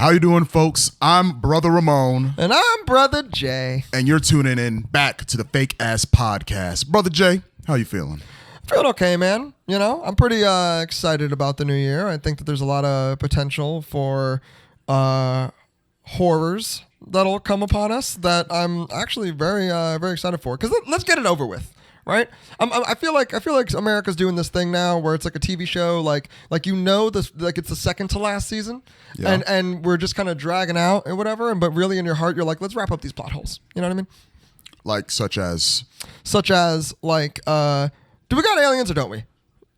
How you doing, folks? I'm Brother Ramon. And I'm Brother Jay. And you're tuning in back to the Fake Ass Podcast. Brother Jay, how you feeling? Feeling okay, man. You know, I'm pretty excited about the new year. I think that there's a lot of potential for horrors that'll come upon us that I'm actually very excited for. Because let's get it over with. Right, I feel like America's doing this thing now where it's like a TV show, like this, like it's the second to last season, yeah. and we're just kind of dragging out and whatever. But really, in your heart, you're like, let's wrap up these plot holes. You know what I mean? Like such as like, do we got aliens or don't we?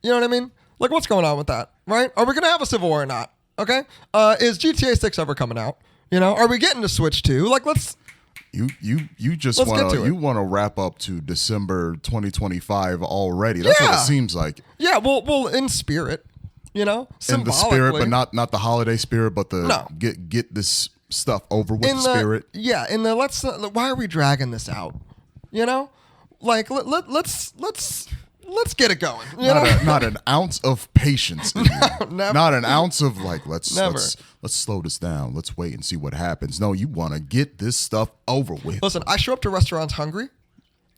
You know what I mean? Like, what's going on with that? Right? Are we gonna have a civil war or not? Okay, is GTA 6 ever coming out? You know, are we getting to Switch 2? Like, let's. You just want to wrap up to December 2025 already. That's what it seems like. Yeah, well, in spirit, you know, in the spirit, but not the holiday spirit, but the get this stuff over with spirit. Yeah, in the why are we dragging this out? You know, like let's get it going. Not an ounce of patience. Never. Not an ounce of like let's slow this down. Let's wait and see what happens. No, you want to get this stuff over with. Listen, I show up to restaurants hungry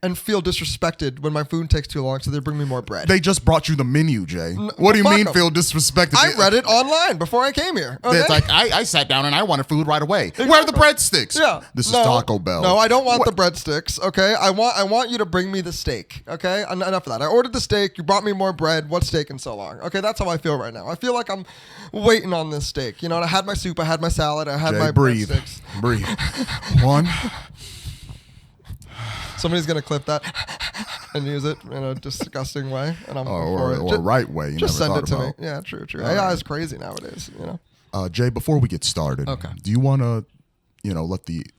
and feel disrespected when my food takes too long, so they bring me more bread. They just brought you the menu, Jay. What do you mean feel disrespected? I read it online before I came here. Okay? It's like, I sat down and I wanted food right away. Exactly. Where are the breadsticks? Yeah. This is Taco Bell. No, I don't want the breadsticks, okay? I want you to bring me the steak, okay? Enough of that. I ordered the steak. You brought me more bread. What's taking so long? Okay, that's how I feel right now. I feel like I'm waiting on this steak. You know, I had my soup. I had my salad. I had my breadsticks. Breathe. One. Somebody's going to clip that and use it in a disgusting way. And I'm or a right way. You just never send it to about. Me. Yeah, true. AI is crazy nowadays, you know. Jay, before we get started, okay. Do you want to,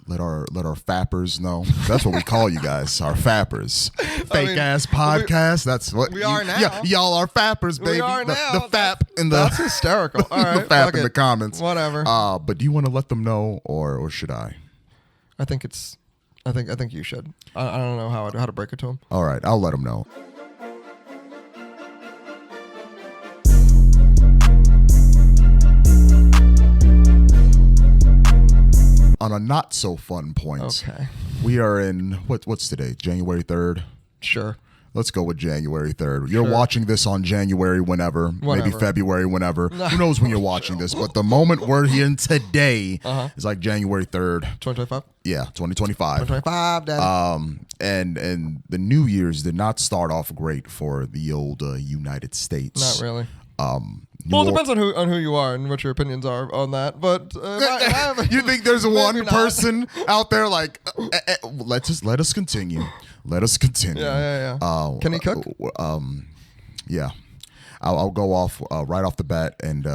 let our F.A.Pers know? That's what we call you guys, our F.A.Pers. Fake ass podcast. That's what we are now. Yeah, y'all are F.A.Pers, baby. We are now. The F.A.P. in the that's hysterical. All right, the F.A.P. in the comments. Whatever. But do you want to let them know, or should I? I think you should. I don't know how to break it to them. All right, I'll let them know. On a not so fun point, okay. We are in what's today? January 3rd. Sure. Let's go with January 3rd. You're watching this on January whenever, maybe February whenever. No. Who knows when you're watching this? But the moment we're here today is like January 3rd. 2025? Yeah, 2025. 2025, Daddy. And the New Year's did not start off great for the old United States. Not really. Well, it depends on who you are and what your opinions are on that. But you think there's one person out there like, let us continue. Let us continue. Yeah. Can he cook? Yeah. I'll go off right off the bat, and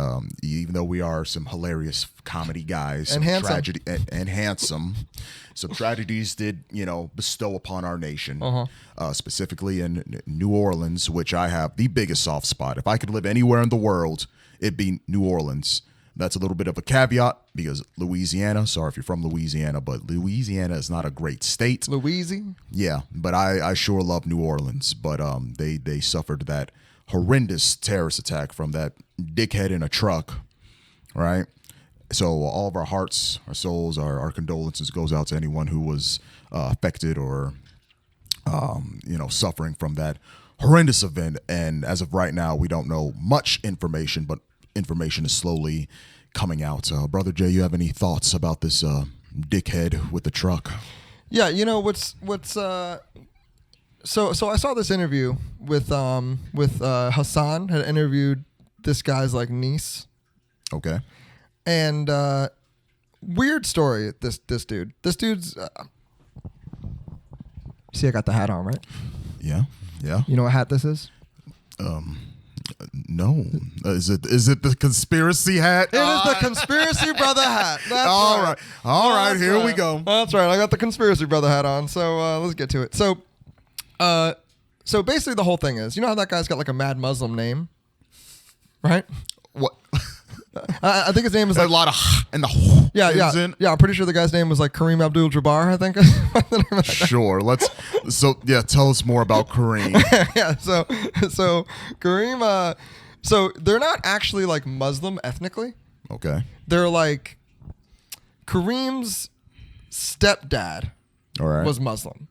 even though we are some hilarious comedy guys, and handsome, tragedy and handsome, some tragedies did bestow upon our nation, specifically in New Orleans, which I have the biggest soft spot. If I could live anywhere in the world, it'd be New Orleans. That's a little bit of a caveat because Louisiana, sorry if you're from Louisiana, but Louisiana is not a great state. Louisiana? Yeah, but I sure love New Orleans. But they suffered that horrendous terrorist attack from that dickhead in a truck, right? So all of our hearts, our souls, our condolences goes out to anyone who was affected or, suffering from that horrendous event. And as of right now, we don't know much information, but information is slowly coming out. Brother Jay, you have any thoughts about this dickhead with the truck? Yeah, So I saw this interview with Hassan had interviewed this guy's like niece. Okay. And weird story. This dude's. See, I got the hat on, right? Yeah. You know what hat this is? No. Is it the conspiracy hat? It is the conspiracy brother hat. That's all right. Here we go. That's right. I got the conspiracy brother hat on. So let's get to it. So basically the whole thing is, you know how that guy's got like a mad Muslim name, right? What? I think his name is like a lot of and the yeah. I'm pretty sure the guy's name was like Kareem Abdul-Jabbar. I think. Sure. Tell us more about Kareem. Yeah. So Kareem. So they're not actually like Muslim ethnically. Okay. They're like Kareem's stepdad All right. was Muslim.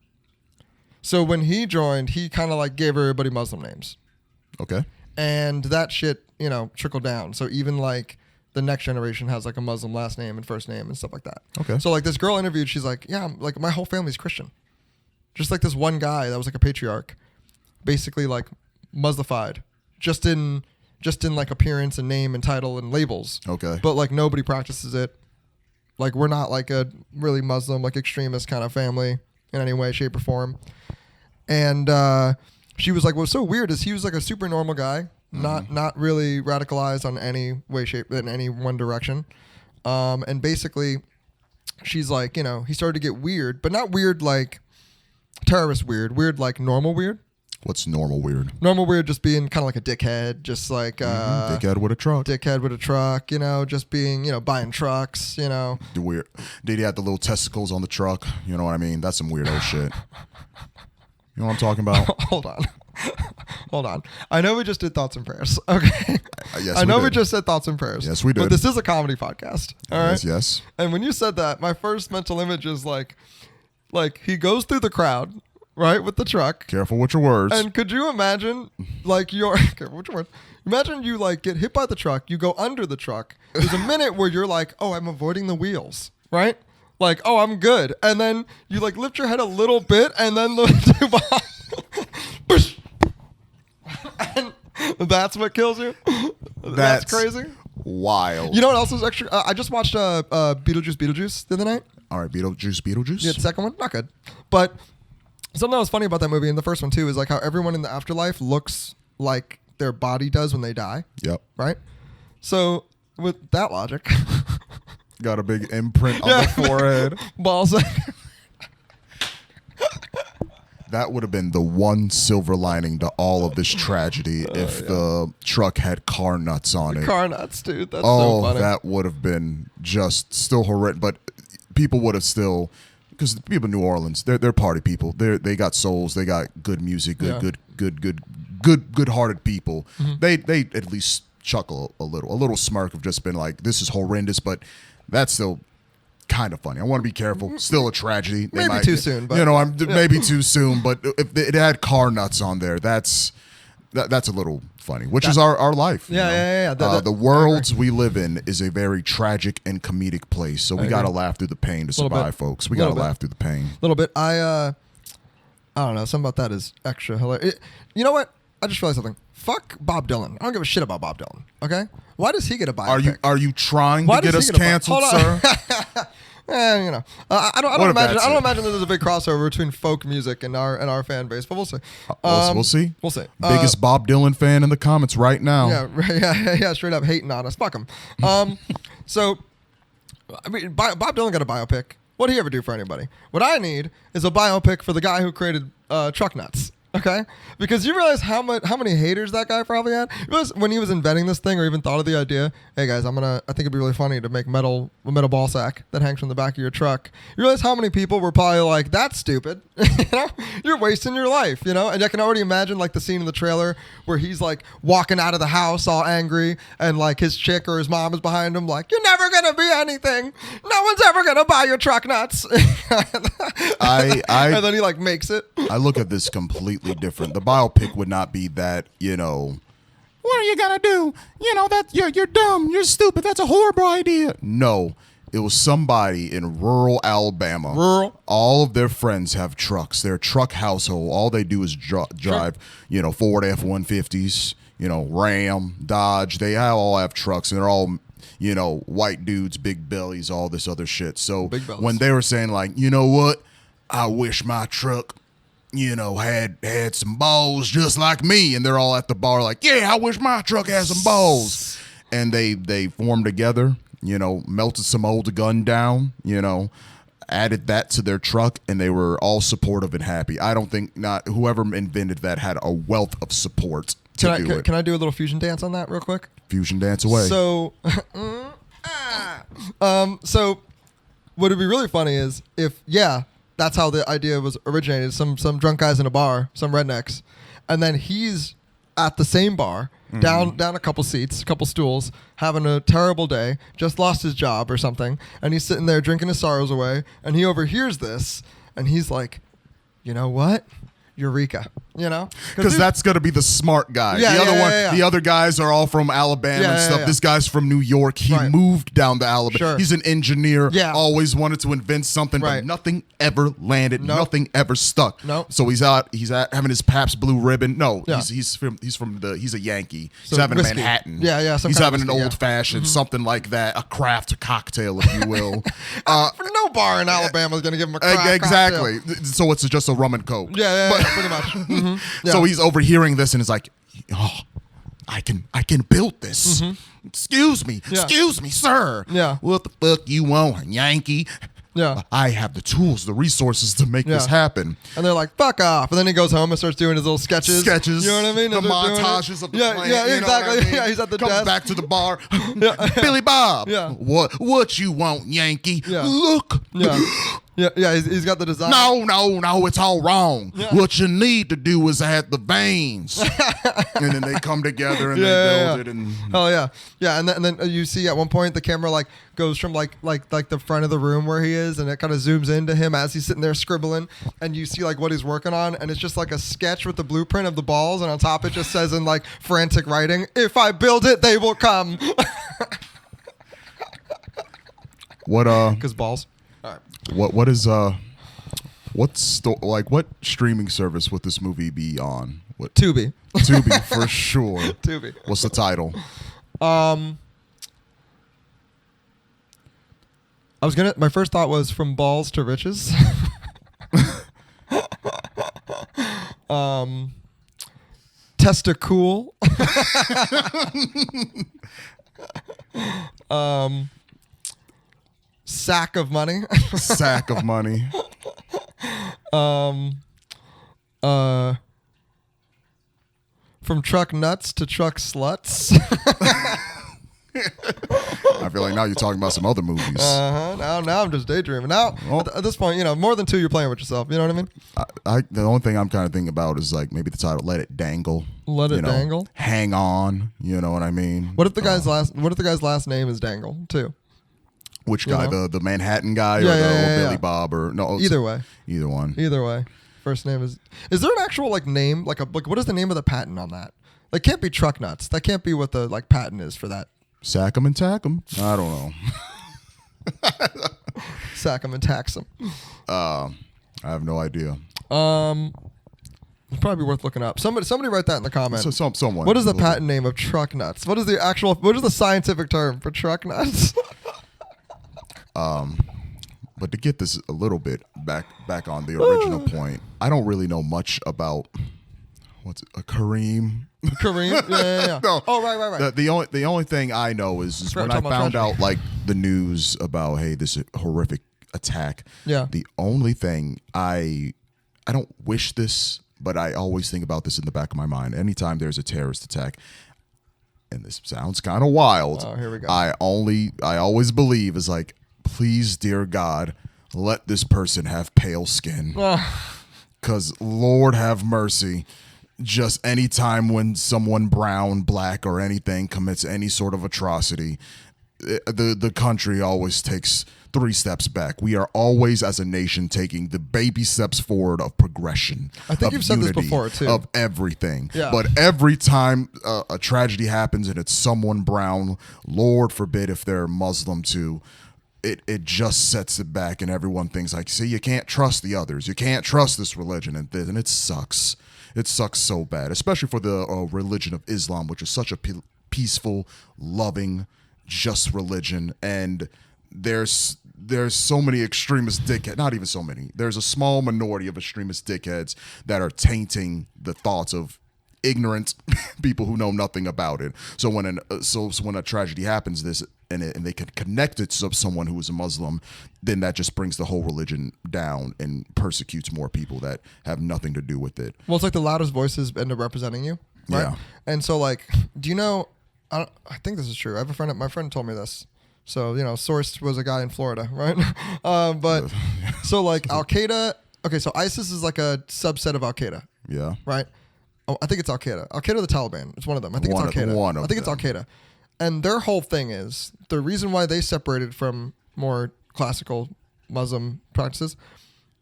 So when he joined, he kind of like gave everybody Muslim names. Okay. And that shit, trickled down. So even like the next generation has like a Muslim last name and first name and stuff like that. Okay. So like this girl interviewed, she's like, yeah, like my whole family's Christian. Just like this one guy that was like a patriarch, basically like Muslified, just in like appearance and name and title and labels. Okay. But like nobody practices it. Like we're not like a really Muslim, like extremist kind of family in any way, shape, or form. And she was like, what's so weird is he was like a super normal guy, not really radicalized on any way, shape, in any one direction. And basically, she's like, he started to get weird, but not weird like terrorist weird like normal weird. What's normal weird? Normal weird just being kind of like a dickhead, just like Dickhead with a truck. Just being, buying trucks, Weird. Did he have the little testicles on the truck? You know what I mean? That's some weirdo shit. You know what I'm talking about? Hold on. I know we just did thoughts and prayers. Okay. Yes, I know we did. just said thoughts and prayers. Yes, we did. But this is a comedy podcast. All right. Yes. And when you said that, my first mental image is like he goes through the crowd, right, with the truck. Careful with your words. And could you imagine, like, careful with your words. Imagine you, like, get hit by the truck. You go under the truck. There's a minute where you're like, oh, I'm avoiding the wheels, right? Like, oh, I'm good. And then you, like, lift your head a little bit, and then the two behind. And that's what kills you? That's crazy? Wild. You know what else is extra? I just watched Beetlejuice the other night. All right, Beetlejuice. Yeah, the second one, not good. But something that was funny about that movie and the first one too is like how everyone in the afterlife looks like their body does when they die. Yep. Right? So with that logic. Got a big imprint on the forehead. Balls. That would have been the one silver lining to all of this tragedy if the truck had car nuts on it. Car nuts, dude. That's so funny. That would have been just still horrific. But people would have still, because the people in New Orleans, they're party people. They got souls. They got good music. Good-hearted people. Mm-hmm. They at least chuckle a little smirk of just been like, this is horrendous, but that's still kind of funny. I want to be careful. Still a tragedy. Maybe too soon, but maybe too soon. But if it had car nuts on there, that's a little funny. Which is our life. Yeah. The worlds we live in is a very tragic and comedic place. So we got to laugh through the pain to survive, folks. We got to laugh through the pain. A little bit. I don't know. Something about that is extra hilarious. You know what? I just realized something. Fuck Bob Dylan. I don't give a shit about Bob Dylan. Okay? Why does he get a biopic? Are you trying to get us canceled, sir? I don't imagine there's a big crossover between folk music and our fan base, but we'll see. We'll see. We'll see. Biggest Bob Dylan fan in the comments right now. Yeah, straight up hating on us. Fuck him. So, I mean, Bob Dylan got a biopic. What did he ever do for anybody? What I need is a biopic for the guy who created truck nuts. Okay, because you realize how many haters that guy probably had. You realize when he was inventing this thing or even thought of the idea, hey guys, I think it'd be really funny to make a metal ball sack that hangs from the back of your truck. You realize how many people were probably like, that's stupid. You're wasting your life, and I can already imagine like the scene in the trailer where he's like walking out of the house all angry and like his chick or his mom is behind him like, you're never gonna be anything. No one's ever gonna buy your truck nuts. And then he like makes it. I look at this completely different. The biopic would not be that, what are you gonna do? That you're dumb, you're stupid, that's a horrible idea. No, it was somebody in rural Alabama. All of their friends have trucks. Their truck household. All they do is drive, Ford F-150s, Ram, Dodge. They all have trucks, and they're all white dudes, big bellies, all this other shit. So when they were saying like, you know what, I wish my truck had some balls just like me, and they're all at the bar like, yeah, I wish my truck had some balls. And they formed together, melted some old gun down, added that to their truck, and they were all supportive and happy. I don't think whoever invented that had a wealth of support to do it. Can I do a little fusion dance on that real quick? Fusion dance away. So, so what would be really funny is if, that's how the idea was originated. Some drunk guys in a bar, some rednecks, and then he's at the same bar, down a couple seats, a couple stools, having a terrible day, just lost his job or something, and he's sitting there drinking his sorrows away, and he overhears this, and he's like, you know what? Eureka, you know, because that's gonna be the smart guy. Yeah, the other one, yeah. the other guys are all from Alabama and stuff. Yeah. This guy's from New York. He moved down to Alabama. Sure. He's an engineer. Yeah. Always wanted to invent something, but nothing ever landed. Nope. Nothing ever stuck. Nope. So he's out having his Pabst Blue Ribbon. No, Yeah. he's a Yankee. So He's having whiskey. a Manhattan. Yeah. He's having an old fashioned, something like that, a craft cocktail, if you will. No bar in Alabama is gonna give him a craft exactly. cocktail. So it's just a rum and coke. Yeah, pretty much. Mm-hmm. Yeah. So he's overhearing this and is like, "Oh, I can build this. Excuse me, sir. Yeah. What the fuck you want, Yankee? Yeah. I have the tools, the resources to make this happen." And they're like, fuck off. And then he goes home and starts doing his little sketches. You know what I mean? The And they're doing montages of the yeah, plant. Yeah, you know what exactly. I mean? Yeah, he's at the Comes desk. back to the bar. Billy Bob. Yeah. What you want, Yankee? Yeah. Look. Yeah. He's got the design. No, it's all wrong. Yeah. What you need to do is add the veins. And then they come together and they build it. And oh yeah. And then you see at one point the camera like goes from like the front of the room where he is, and it kind of zooms into him as he's sitting there scribbling, and you see like what he's working on, and it's just like a sketch with the blueprint of the balls, and on top it just says in like frantic writing, "If I build it, they will come." what Because balls. All right. what streaming service would this movie be on? What Tubi. Tubi for sure. Tubi. What's the title? My first thought was From Balls to Riches. Testicool. Sack of money. Sack of money. From truck nuts to truck sluts. I feel like now you're talking about some other movies. Now I'm just daydreaming. Now at this point, more than two, you're playing with yourself. You know what I mean? The only thing I'm kind of thinking about is like maybe the title "Let It Dangle." Let it dangle. Hang on. You know what I mean? What if the guy's last name is Dangle too? Which guy? The Manhattan guy or Billy Bob or no? Either way. Either one. Either way. First name is. Is there an actual like name like what is the name of the patent on that? Like can't be truck nuts. That can't be what the like patent is for that. Sack 'em and tack 'em. I don't know. Sack 'em and tax 'em. I have no idea. It'd probably be worth looking up. Somebody write that in the comments. So someone. What is the patent name of truck nuts? What is the scientific term for truck nuts? But to get this a little bit back on the original point, I don't really know much about Kareem. Kareem? Yeah. No. Oh, right. The only thing I know is when I found out like the news about this horrific attack. Yeah. The only thing I don't wish this, but I always think about this in the back of my mind. Anytime there's a terrorist attack, and this sounds kind of wild. Oh, here we go. I always believe is like, please, dear God, let this person have pale skin. Because Lord have mercy. Just any time when someone brown, black, or anything commits any sort of atrocity, the country always takes 3 steps back. We are always, as a nation, taking the baby steps forward of progression. I think you've said this before, too. Of everything. Yeah. But every time a tragedy happens and it's someone brown, Lord forbid if they're Muslim too, it just sets it back and everyone thinks like, see, you can't trust the others. You can't trust this religion and it sucks. It sucks so bad, especially for the religion of Islam, which is such a peaceful, loving, just religion. And there's so many extremist dickheads, not even so many. There's a small minority of extremist dickheads that are tainting the thoughts of ignorant people who know nothing about it. So when a tragedy happens, and they can connect it to someone who is a Muslim, then that just brings the whole religion down and persecutes more people that have nothing to do with it. Well, it's like the loudest voices end up representing you, right? Yeah. And so, like, do you know? I think this is true. I have a friend. My friend told me this. So sourced was a guy in Florida, right? But so like Al Qaeda. Okay, so ISIS is like a subset of Al Qaeda. Yeah. Right. I think it's Al Qaeda. Al Qaeda or the Taliban. It's one of them. I think it's Al Qaeda. I think it's Al Qaeda. And their whole thing is the reason why they separated from more classical Muslim practices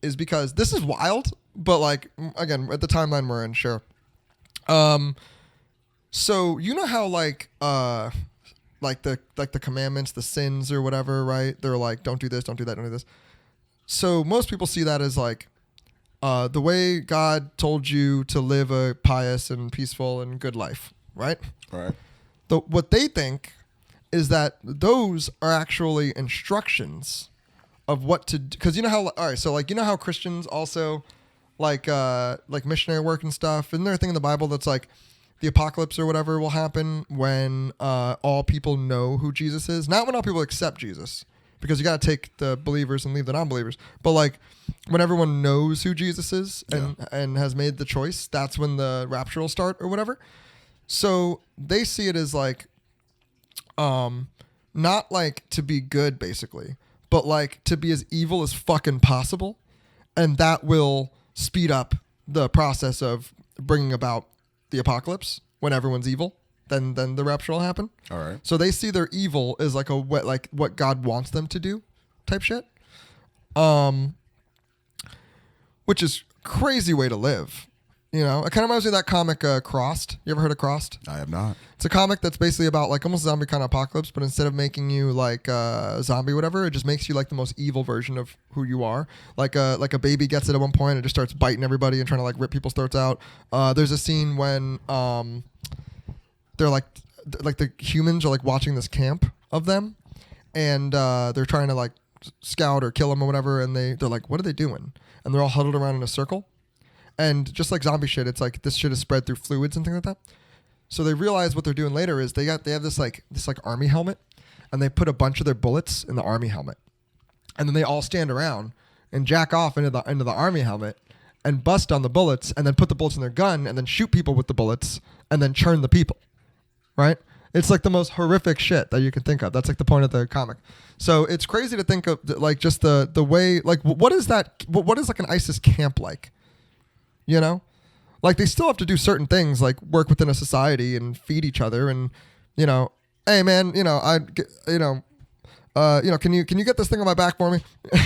is because this is wild, but like again at the timeline we're in, sure. So you know how like the commandments, the sins or whatever, right? They're like don't do this, don't do that, don't do this. So most people see that as like the way God told you to live a pious and peaceful and good life, right? Right. What they think is that those are actually instructions of what to do. Because you know how, all right, so like, you know how Christians also like missionary work and stuff, isn't there a thing in the Bible that's like the apocalypse or whatever will happen when all people know who Jesus is? Not when all people accept Jesus, because you got to take the believers and leave the non-believers. But like when everyone knows who Jesus is and has made the choice, that's when the rapture will start or whatever. So they see it as like, not like to be good basically, but like to be as evil as fucking possible. And that will speed up the process of bringing about the apocalypse when everyone's evil. Then the rapture will happen. All right. So they see their evil as like what God wants them to do type shit. Which is crazy way to live. You know, it kind of reminds me of that comic Crossed. You ever heard of Crossed? I have not. It's a comic that's basically about like almost zombie kind of apocalypse, but instead of making you like a zombie or whatever, it just makes you like the most evil version of who you are. Like a baby gets it at one point and just starts biting everybody and trying to like rip people's throats out. There's a scene when they're like the humans are like watching this camp of them, and they're trying to like scout or kill them or whatever, and they're like, what are they doing? And they're all huddled around in a circle. And just like zombie shit, it's like this shit is spread through fluids and things like that. So they realize what they're doing later is they have this army helmet, and they put a bunch of their bullets in the army helmet, and then they all stand around and jack off into the army helmet and bust on the bullets, and then put the bullets in their gun, and then shoot people with the bullets, and then churn the people. Right? It's like the most horrific shit that you can think of. That's like the point of the comic. So it's crazy to think of like just the way like what is that? What is like an ISIS camp like? You know, like they still have to do certain things like work within a society and feed each other and, you know, hey man, can you get this thing on my back for me?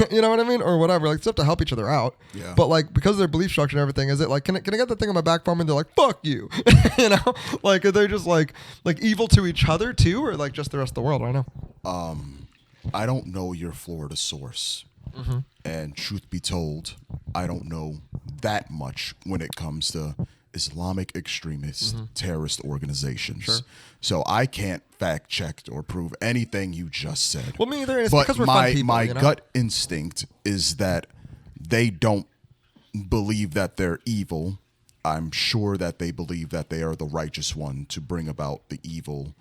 You know what I mean? Or whatever. Like, still have to help each other out. Yeah. But like, because of their belief structure and everything, is it like, can I get the thing on my back for me? And they're like, fuck you. You know, like, are they just like evil to each other too? Or like just the rest of the world? I don't know. I don't know your Florida source. Mm-hmm. And truth be told, I don't know that much when it comes to Islamic extremist terrorist organizations. Sure. So I can't fact check or prove anything you just said. Well, me either. It's but because we're fun people, my you know? gut instinct is that they don't believe that they're evil. I'm sure that they believe that they are the righteous one to bring about the evil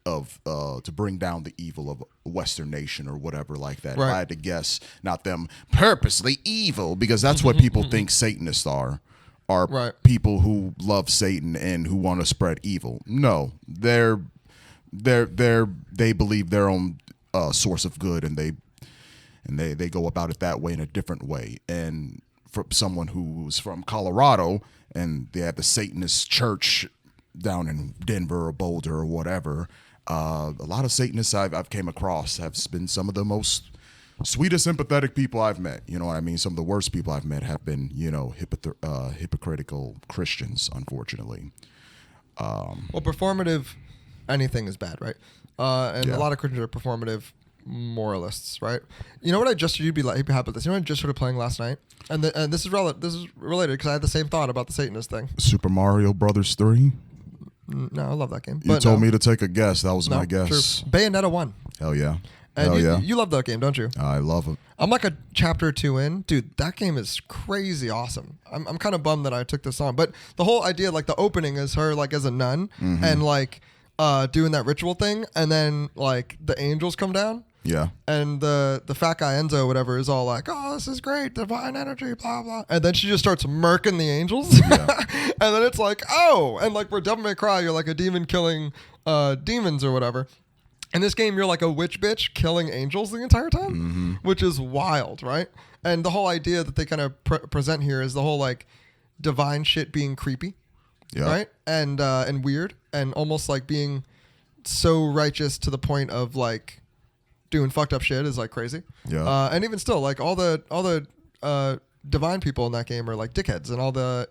of to bring down the evil of a Western nation or whatever like that. Right. If I had to guess, not them purposely evil, because that's what people think Satanists are right. People who love Satan and who want to spread evil. No, they believe their own source of good, and they go about it that way in a different way. And for someone who's from Colorado and they have the Satanist church down in Denver or Boulder or whatever, a lot of Satanists I've came across have been some of the most sweetest, sympathetic people I've met. You know what I mean? Some of the worst people I've met have been, hypocritical Christians, unfortunately. Well, performative anything is bad, right? And a lot of Christians are performative moralists, right? You know what I just you'd be happy with this. You know what I just started playing last night, and this is related because I had the same thought about the Satanist thing. Super Mario Brothers 3. No, I love that game. You told me to take a guess. That was my guess. True. Bayonetta 1. Hell yeah. And you love that game, don't you? I love it. I'm like a chapter or 2 in. Dude, that game is crazy awesome. I'm kind of bummed that I took this on. But the whole idea, like the opening is her like as a nun and like doing that ritual thing. And then like the angels come down. Yeah. And the fat guy Enzo, whatever, is all like, oh, this is great, divine energy, blah, blah. And then she just starts murking the angels. Yeah. And then it's like, oh. And like where Devil May Cry, you're like a demon killing demons or whatever. In this game, you're like a witch bitch killing angels the entire time, which is wild, right? And the whole idea that they kind of present here is the whole like divine shit being creepy. Yeah. right? And weird, and almost like being so righteous to the point of like doing fucked up shit is like crazy. Yeah. And even still, like all the divine people in that game are like dickheads, and all the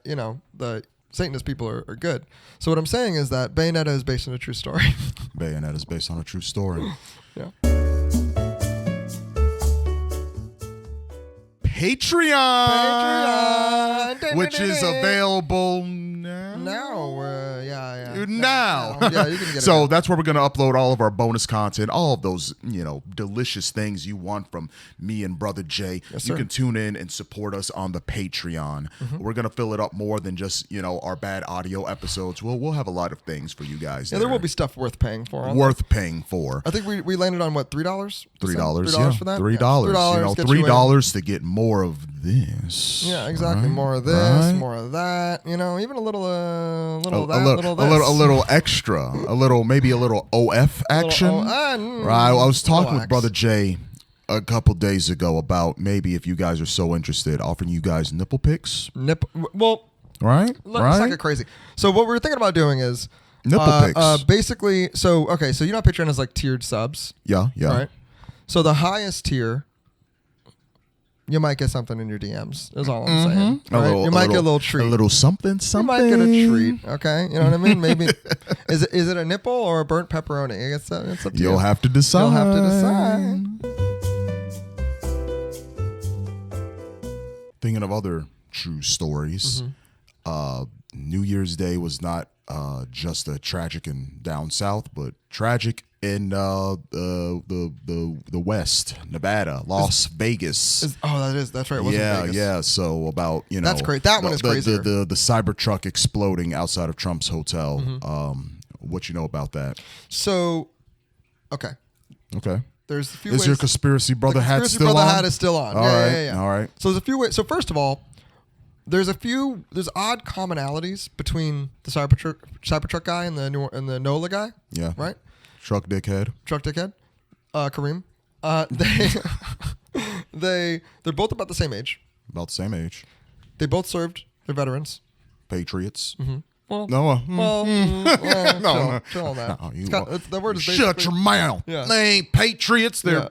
the Satanist people are good. So what I'm saying is that Bayonetta is based on a true story. Bayonetta is based on a true story. Yeah. Patreon, which is available now. Now. Yeah, you can get so it. that's where we're going to upload all of our bonus content, all of those, delicious things you want from me and Brother Jay. Yes, you sir. can tune in and support us on the Patreon. We're going to fill it up more than just, our bad audio episodes. We'll have a lot of things for you guys. Yeah, there will be stuff worth paying for. on worth paying for. I think we landed on what, $3? $3, $3 for that? $3. $3 gets you in. $3 to get more of this. Yeah, exactly. Right? More of this, Right? more of that. Even a little of that, a little of this. little extra, maybe a little OF action. Right. I was talking with Brother Jay a couple days ago about maybe if you guys are so interested, offering you guys nipple pics. Well, Right. let's not get crazy. So what we're thinking about doing is Nipple pics. basically. So Patreon has like tiered subs. Yeah. Right. So the highest tier, you might get something in your DMs. Is all I'm saying. Right? You might get a little treat. A little something. You might get a treat. Okay, you know what I mean? Maybe is it a nipple or a burnt pepperoni? I guess it's up to you. You'll have to decide. You'll have to decide. Thinking of other true stories, New Year's Day was not just a tragic and down south, but tragic in the West, Nevada, Las Vegas. That's right. It wasn't Vegas. Yeah. So about That's great. That one is crazier. The Cybertruck exploding outside of Trump's hotel. What you know about that? So, okay. There's a few ways. Is your conspiracy brother hat still on? Conspiracy brother hat is still on. All right. Yeah. All right. So there's a few ways. So first of all, there's odd commonalities between the Cybertruck guy and the NOLA guy. Yeah. Right. Truck dickhead. Kareem. They're both about the same age. About the same age. They both served. They're veterans. Patriots. Well, No. chill on that. No, The word is basically, shut your mouth. Yeah. They ain't patriots. They're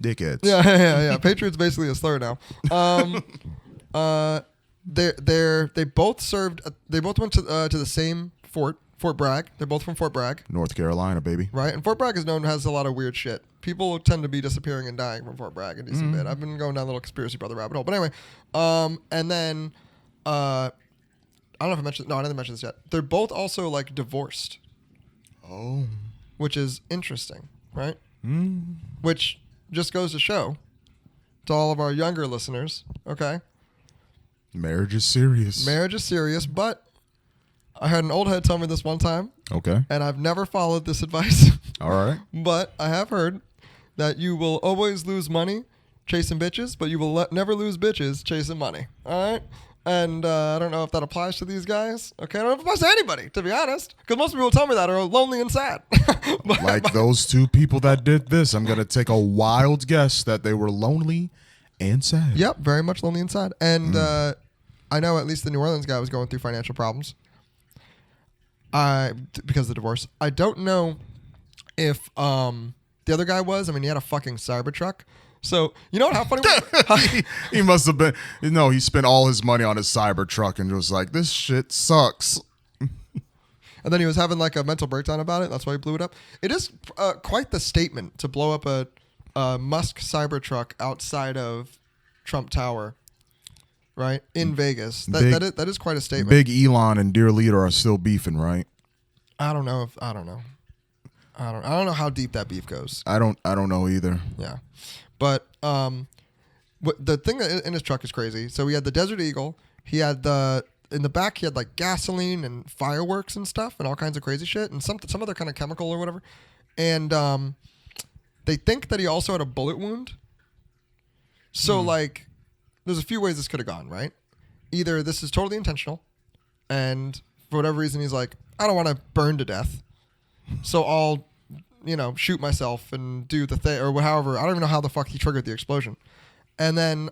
dickheads. Yeah. Patriot's basically a slur now. They both served. They both went to the same Fort Bragg. They're both from Fort Bragg. North Carolina, baby. Right, and Fort Bragg has a lot of weird shit. People tend to be disappearing and dying from Fort Bragg a decent bit. I've been going down a little conspiracy brother rabbit hole, but anyway. And then I don't know if I mentioned. No, I didn't mention this yet. They're both also like divorced. Oh. Which is interesting, right? Which just goes to show to all of our younger listeners, okay? Marriage is serious. Marriage is serious, but I had an old head tell me this one time. Okay. And I've never followed this advice. All right. But I have heard that you will always lose money chasing bitches, but you will never lose bitches chasing money. All right? And I don't know if that applies to these guys. Okay, I don't know if it applies to anybody, to be honest. Because most people who tell me that are lonely and sad. Like those two people that did this, I'm going to take a wild guess that they were lonely and sad. Yep, very much lonely and sad. And I know at least the New Orleans guy was going through financial problems because of the divorce. I don't know if the other guy was. I mean, he had a fucking Cybertruck. So, you know how funny he must have been, he spent all his money on his Cybertruck and was like, this shit sucks. And then he was having like a mental breakdown about it. That's why he blew it up. It is quite the statement to blow up a Musk Cybertruck outside of Trump Tower, right? In Vegas. That is quite a statement. Big Elon and Dear Leader are still beefing, right? I don't know. I don't know how deep that beef goes. I don't know either. Yeah. But the thing in his truck is crazy. So he had the Desert Eagle. He had in the back he had like gasoline and fireworks and stuff and all kinds of crazy shit and some other kind of chemical or whatever. And they think that he also had a bullet wound. So like there's a few ways this could have gone, right? Either this is totally intentional and for whatever reason he's like, I don't want to burn to death. So I'll shoot myself and do the thing or however. I don't even know how the fuck he triggered the explosion. And then,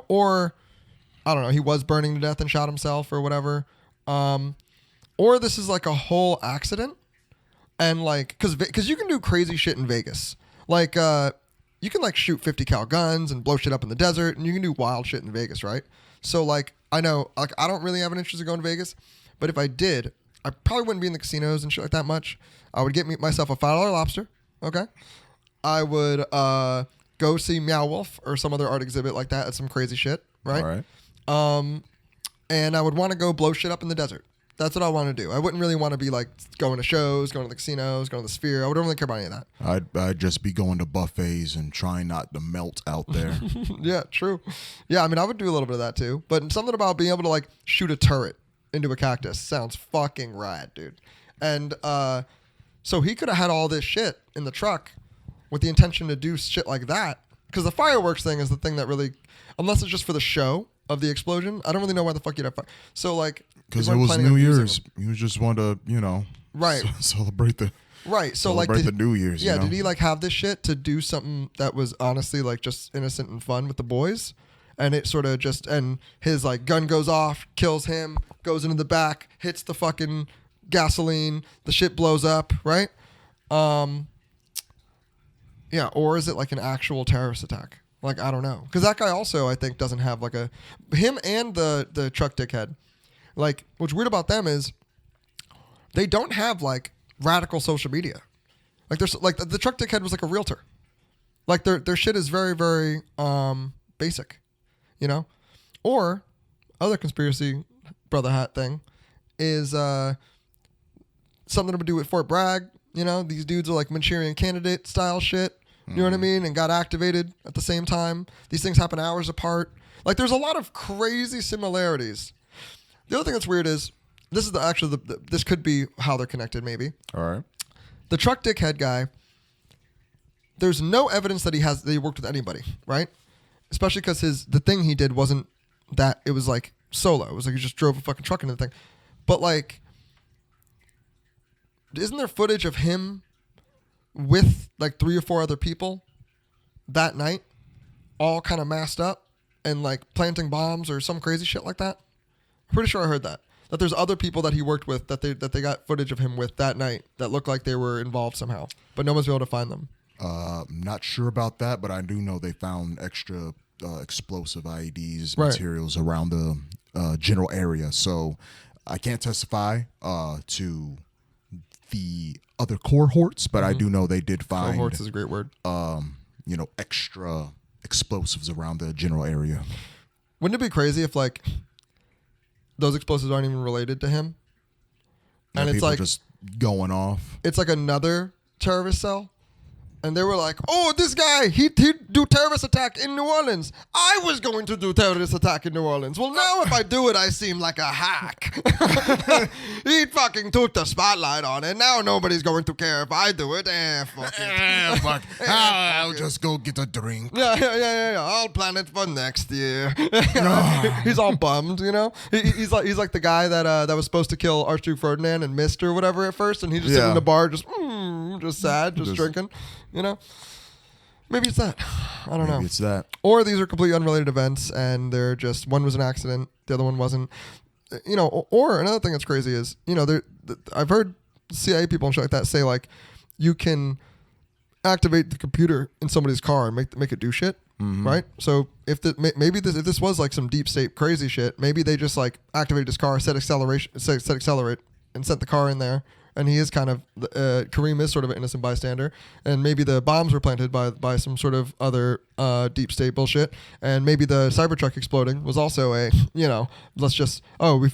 or I don't know, he was burning to death and shot himself or whatever. Or this is like a whole accident. And like, because you can do crazy shit in Vegas. Like, you can like shoot 50 cal guns and blow shit up in the desert, and you can do wild shit in Vegas, right? So like, I know, like, I don't really have an interest in going to Vegas, but if I did, I probably wouldn't be in the casinos and shit like that much. I would get myself a $5 lobster, okay? I would go see Meow Wolf or some other art exhibit like that at some crazy shit, right? All right. And I would want to go blow shit up in the desert. That's what I want to do. I wouldn't really want to be like going to shows, going to the casinos, going to the Sphere. I wouldn't really care about any of that. I'd just be going to buffets and trying not to melt out there. Yeah, true. Yeah, I mean, I would do a little bit of that too. But something about being able to like shoot a turret into a cactus sounds fucking rad, dude. And so he could have had all this shit in the truck with the intention to do shit like that. Because the fireworks thing is the thing that really, unless it's just for the show of the explosion, I don't really know why the fuck you'd have fire. So like, because it was New Year's, you just want to, right, celebrate the right. So celebrate like the New Year's. Yeah, did he like have this shit to do something that was honestly like just innocent and fun with the boys, and it sort of just and his like gun goes off, kills him, goes into the back, hits the fucking gasoline, the shit blows up, right? Yeah, or is it like an actual terrorist attack? Like, I don't know, because that guy also I think doesn't have like him and the truck dickhead. Like, what's weird about them is they don't have like radical social media. Like, there's like the truck dickhead was like a realtor. Like their shit is very, very basic, Or other conspiracy brother hat thing is something to do with Fort Bragg. These dudes are like Manchurian Candidate style shit. You know what I mean? And got activated at the same time. These things happen hours apart. Like, there's a lot of crazy similarities. The other thing that's weird is this is this could be how they're connected, maybe. All right. The truck dickhead guy. There's no evidence that he worked with anybody, right? Especially because the thing he did wasn't that. It was like solo. It was like he just drove a fucking truck into the thing. But like, isn't there footage of him with like 3 or 4 other people that night, all kind of masked up and like planting bombs or some crazy shit like that? I'm pretty sure I heard that there's other people that he worked with that they got footage of him with that night that looked like they were involved somehow, but no one's been able to find them. Not sure about that, but I do know they found extra explosive IEDs Right. materials around the general area. So I can't testify to the other cohorts, but I do know they did find Cohorts is a great word. Extra explosives around the general area. Wouldn't it be crazy if like those explosives aren't even related to him? And it's people like just going off. It's like another terrorist cell. And they were like, oh, this guy, he'd do terrorist attack in New Orleans. I was going to do terrorist attack in New Orleans. Well, now if I do it, I seem like a hack. He fucking took the spotlight on it. Now nobody's going to care if I do it. Fuck it. Fuck. I'll just go get a drink. Yeah. I'll plan it for next year. He's all bummed, He's like the guy that was supposed to kill Archduke Ferdinand and missed or whatever at first, and he just sitting in the bar, just sad, just drinking. Maybe it's that. I don't know. Maybe it's that. Or these are completely unrelated events, and they're just one was an accident, the other one wasn't. Or another thing that's crazy is I've heard CIA people and shit like that say like you can activate the computer in somebody's car and make it do shit, right? So if this was like some deep state crazy shit, maybe they just like activated his car, set accelerate, and sent the car in there. And he is kind of, Kareem is sort of an innocent bystander. And maybe the bombs were planted by some sort of other deep state bullshit. And maybe the Cybertruck exploding was also if you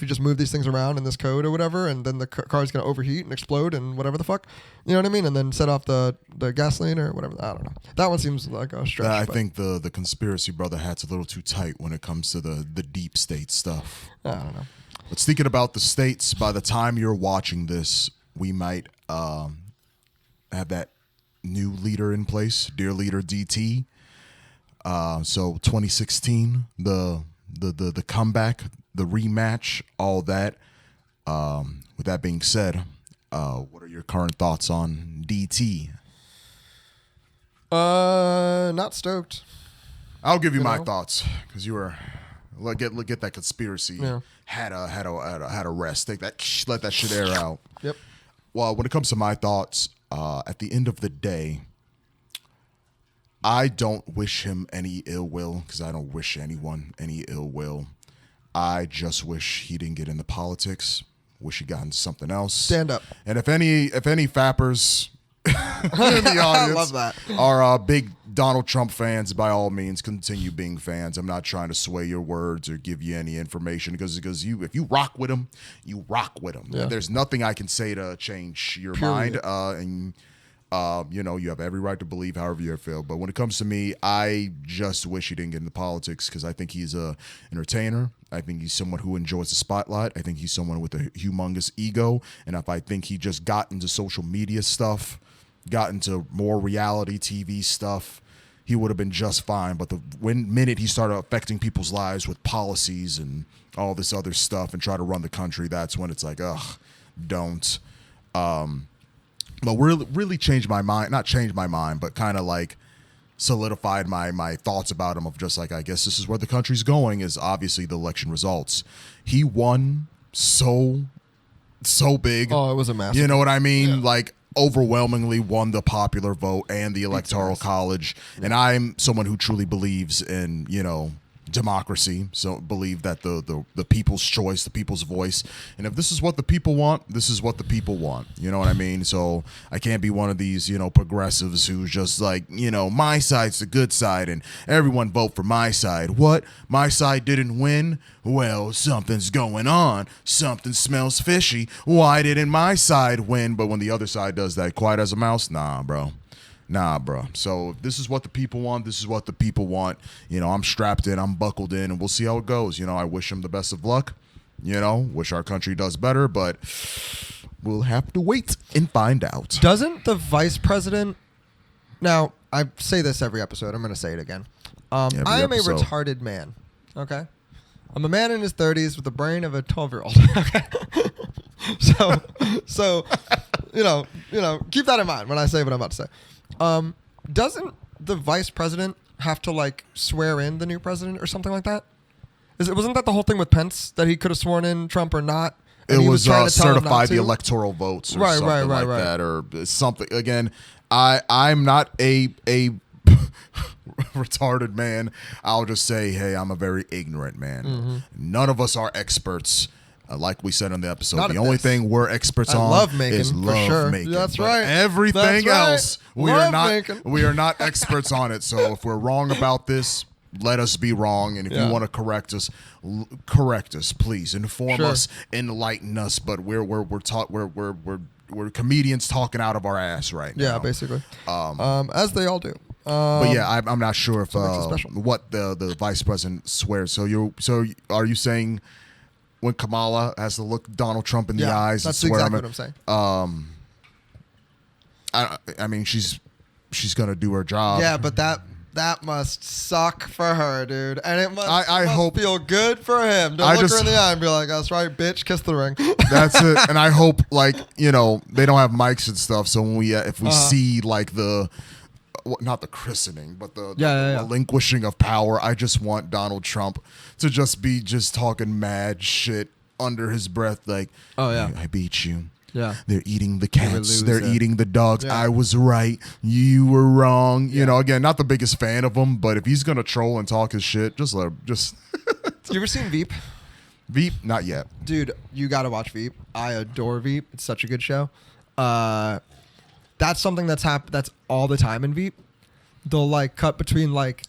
just move these things around in this code or whatever, and then the car's going to overheat and explode and whatever the fuck. You know what I mean? And then set off the gasoline or whatever. I don't know. That one seems like a stretch. I think the conspiracy brother hat's a little too tight when it comes to the deep state stuff. I don't know. But thinking about the states, by the time you're watching this, we might have that new leader in place, dear leader DT. So 2016, the comeback, the rematch, all that. With that being said, what are your current thoughts on DT? Not stoked. I'll give you my thoughts because you were Get that conspiracy. Yeah. Had a rest. Let that shit air out. Yep. Well, when it comes to my thoughts, at the end of the day, I don't wish him any ill will because I don't wish anyone any ill will. I just wish he didn't get into politics. Wish he got into something else. Stand up. And if any fappers in the audience I love that. are big Donald Trump fans, by all means, continue being fans. I'm not trying to sway your words or give you any information because if you rock with him, you rock with him. Yeah. There's nothing I can say to change your mind. And you have every right to believe however you feel. But when it comes to me, I just wish he didn't get into politics because I think he's a entertainer. I think he's someone who enjoys the spotlight. I think he's someone with a humongous ego. And if I think he just got into social media stuff, got into more reality TV stuff, he would have been just fine. But the minute he started affecting people's lives with policies and all this other stuff and try to run the country, that's when it's like, ugh, don't. But really changed my mind. Not changed my mind, but kind of like solidified my thoughts about him of just like, I guess this is where the country's going, is obviously the election results. He won so big. Oh, it was a massive. You know what I mean? Yeah. Like overwhelmingly won the popular vote and the electoral college. Yeah. And I'm someone who truly believes in, democracy. So believe that the people's choice, the people's voice. And if this is what the people want, this is what the people want. You know what I mean? So I can't be one of these, progressives who's just like, my side's the good side and everyone vote for my side. What? My side didn't win? Well, something's going on. Something smells fishy. Why didn't my side win? But when the other side does that, quiet as a mouse, nah, bro. So if this is what the people want, this is what the people want. I'm strapped in, I'm buckled in, and we'll see how it goes. I wish him the best of luck. Wish our country does better, but we'll have to wait and find out. Doesn't the vice president... Now, I say this every episode. I'm going to say it again. I am a retarded man, okay? I'm a man in his 30s with the brain of a 12-year-old, okay? So keep that in mind when I say what I'm about to say. Doesn't the vice president have to swear in the new president or something like that? Wasn't that the whole thing with Pence, that he could have sworn in Trump or not? It was certified the electoral votes or something like that or something. Again, I'm not a retarded man. I'll just say, hey, I'm a very ignorant man. Mm-hmm. None of us are experts. Like we said on the episode, the only thing we're experts on is love making. That's right. Everything else, we are not experts on it. So if we're wrong about this, let us be wrong. And if you want to correct us, please. Inform us, enlighten us. But we're comedians talking out of our ass right now. Yeah, basically. As they all do. But yeah, I'm not sure if what the vice president swears. So are you saying when Kamala has to look Donald Trump in the eyes and swear? That's exactly what I'm saying. I mean, she's gonna do her job. Yeah, but that must suck for her, dude, and it must. I hope feel good for him to look her in the eye and be like, "That's right, bitch, kiss the ring." That's it. And I hope they don't have mics and stuff, so when if we see the. Not the christening, but the relinquishing of power. I just want Donald Trump to just be talking mad shit under his breath, like, "Oh yeah, I beat you. Yeah, they're eating the cats. They're eating the dogs. Yeah. I was right. You were wrong." Yeah. Again, not the biggest fan of him, but if he's gonna troll and talk his shit, just let him. Just. You ever seen Veep? Veep, not yet. Dude, you gotta watch Veep. I adore Veep. It's such a good show. That's something that's all the time in Veep. They'll cut between her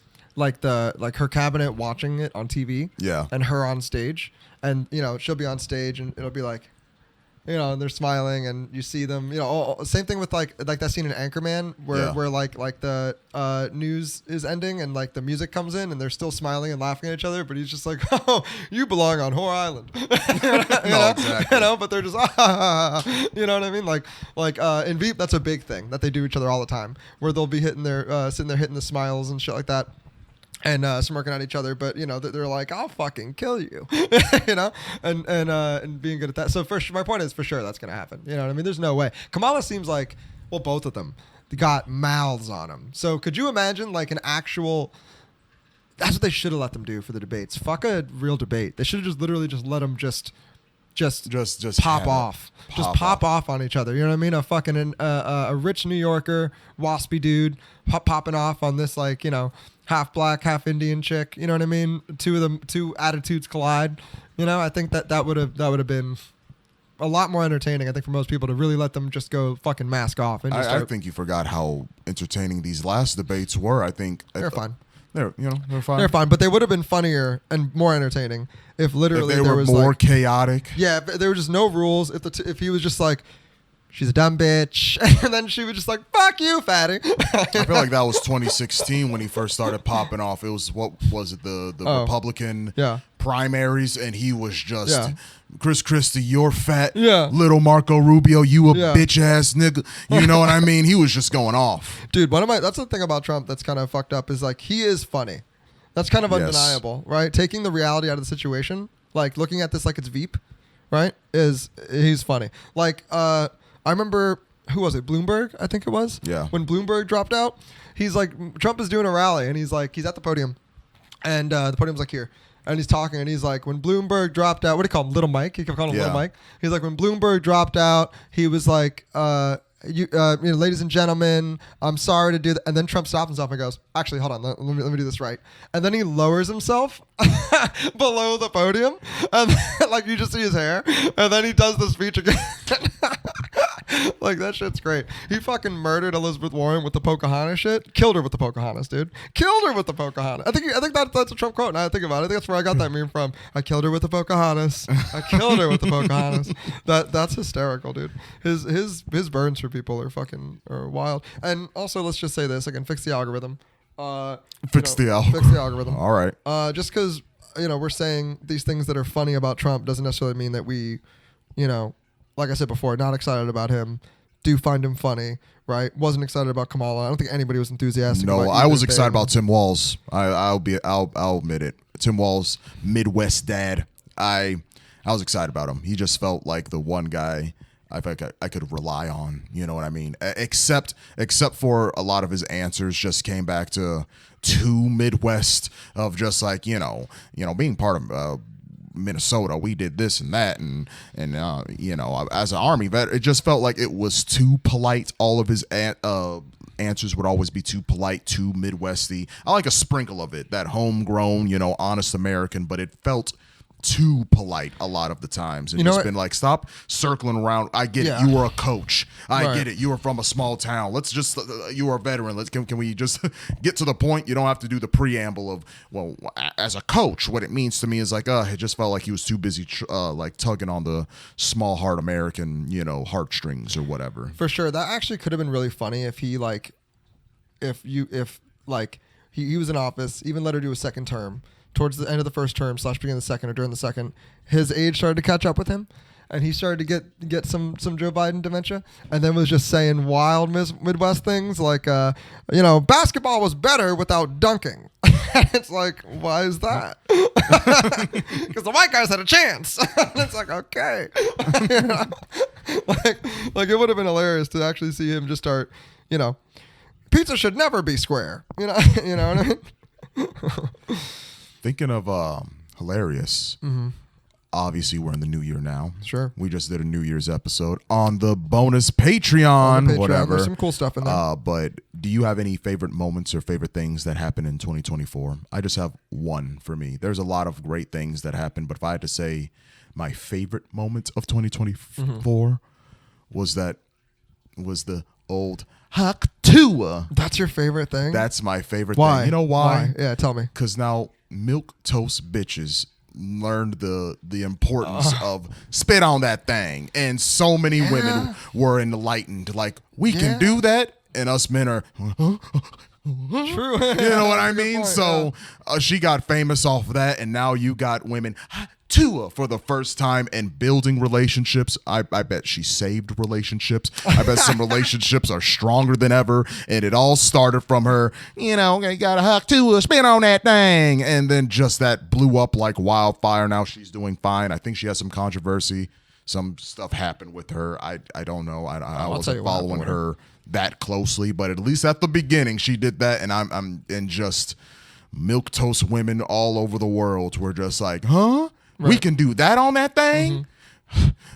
cabinet watching it on TV, and her on stage, and she'll be on stage and it'll be and they're smiling and you see them, same thing with like that scene in Anchorman where the news is ending and the music comes in and they're still smiling and laughing at each other, but he's just like, "Oh, you belong on Whore Island." Exactly. But they're just you know what I mean? In Veep, that's a big thing that they do each other all the time, where they'll be hitting their sitting there hitting the smiles and shit like that. And smirking at each other, but they're like, "I'll fucking kill you," and being good at that. So my point is, for sure that's gonna happen. You know what I mean? There's no way. Kamala seems like, well, both of them got mouths on them. So could you imagine an actual That's what they should have let them do for the debates. Fuck a real debate. They should have just literally just let them just pop off. Just pop off on each other. You know what I mean? A fucking a rich New Yorker, waspy dude popping off on this, like, you know, half black, half Indian chick. You know what I mean? Two attitudes collide. You know, I think that would have been a lot more entertaining, I think, for most people to really let them just go fucking mask off. And just I think you forgot how entertaining these last debates were. I think they're fun. They're fine. They're fine, but they would have been funnier and more entertaining if literally if they there were was more like, chaotic. Yeah, if there were just no rules. If he was just like, she's a dumb bitch, and then she was just like, fuck you, fatty. I feel like that was 2016 when he first started popping off. It was, what was it, the Republican primaries, and he was just Chris Christie, you're fat. Little Marco Rubio, you a bitch ass nigga. You know what I mean? He was just going off. Dude, that's the thing about Trump that's kind of fucked up is, like, he is funny. That's kind of undeniable, right? Taking the reality out of the situation, like looking at this like it's Veep, right? He's funny. Like, I remember, who was it? Bloomberg, I think it was. Yeah. When Bloomberg dropped out, he's like, Trump is doing a rally, and he's at the podium, and the podium's like here, and he's talking, and he's like, when Bloomberg dropped out, what do you call him? Little Mike? He kept calling him Little Mike. He's like, when Bloomberg dropped out, he was like, you know, ladies and gentlemen, I'm sorry to do that. And then Trump stops himself and goes, actually, hold on, let me do this right. And then he lowers himself below the podium, and then, like, you just see his hair, and then he does the speech again. Like, that shit's great. He fucking murdered Elizabeth Warren with the Pocahontas shit. Killed her with the Pocahontas, dude. Killed her with the Pocahontas. I think that's a Trump quote. Now I think about it. I think that's where I got that meme from. I killed her with the Pocahontas. I killed her with the Pocahontas. That's hysterical, dude. His burns for people are wild. And also, let's just say this. I can fix the algorithm. Fix the algorithm. All right. Just because, you know, we're saying these things that are funny about Trump doesn't necessarily mean that we, you know, like I said before, not excited about him. Do find him funny, right? Wasn't excited about Kamala. I don't think anybody was enthusiastic. No, about I was either excited thing. about Tim Walz. I'll admit it. Tim Walz, Midwest dad. I was excited about him. He just felt like the one guy I could rely on. You know what I mean? Except for a lot of his answers just came back to too Midwest of just like, you know, being part of Minnesota, we did this and that, and you know, as an Army vet, it just felt like it was too polite. All of his answers would always be too polite, too Midwesty. I like a sprinkle of it, that homegrown, you know, honest American, but it felt too polite a lot of the times. And just been like, stop circling around. I get it. You were a coach. I get it. You were from a small town. Let's just, you were a veteran. Can we just get to the point? You don't have to do the preamble of, well, as a coach, what it means to me is like, it just felt like he was too busy, like tugging on the small heart American, you know, heartstrings or whatever. For sure. That actually could have been really funny if he, like, if he was in office, even let her do a second term. Towards the end of the first term / beginning of the second or during the second, his age started to catch up with him, and he started to get some Joe Biden dementia, and then was just saying wild Midwest things like, you know, basketball was better without dunking. It's like, why is that? Because the white guys had a chance. And it's like, okay. You know? like it would have been hilarious to actually see him just start, you know, pizza should never be square. You know what I mean? Thinking of hilarious. Mm-hmm. Obviously, we're in the new year now. Sure. We just did a New Year's episode on the bonus Patreon, whatever. There's some cool stuff in there. But do you have any favorite moments or favorite things that happened in 2024? I just have one for me. There's a lot of great things that happened, but if I had to say my favorite moment of 2024 was the old Tuah. That's your favorite thing? That's my favorite why? thing. You know why? Yeah, tell me. Because now milk toast bitches learned the importance of spit on that thing, and so many women were enlightened. Like, we can do that, and us men are true. You know what I mean? Point, so she got famous off of that, and now you got women Tuah for the first time and building relationships. I bet she saved relationships. I bet some relationships are stronger than ever, and it all started from her, you know, you gotta huck Tuah, spin on that thing, and then just that blew up like wildfire. Now she's doing fine. I think she has some controversy. Some stuff happened with her. I don't know. I wasn't following her that closely, but at least at the beginning she did that, and I'm just milquetoast women all over the world were just like, huh? Right. We can do that on that thing?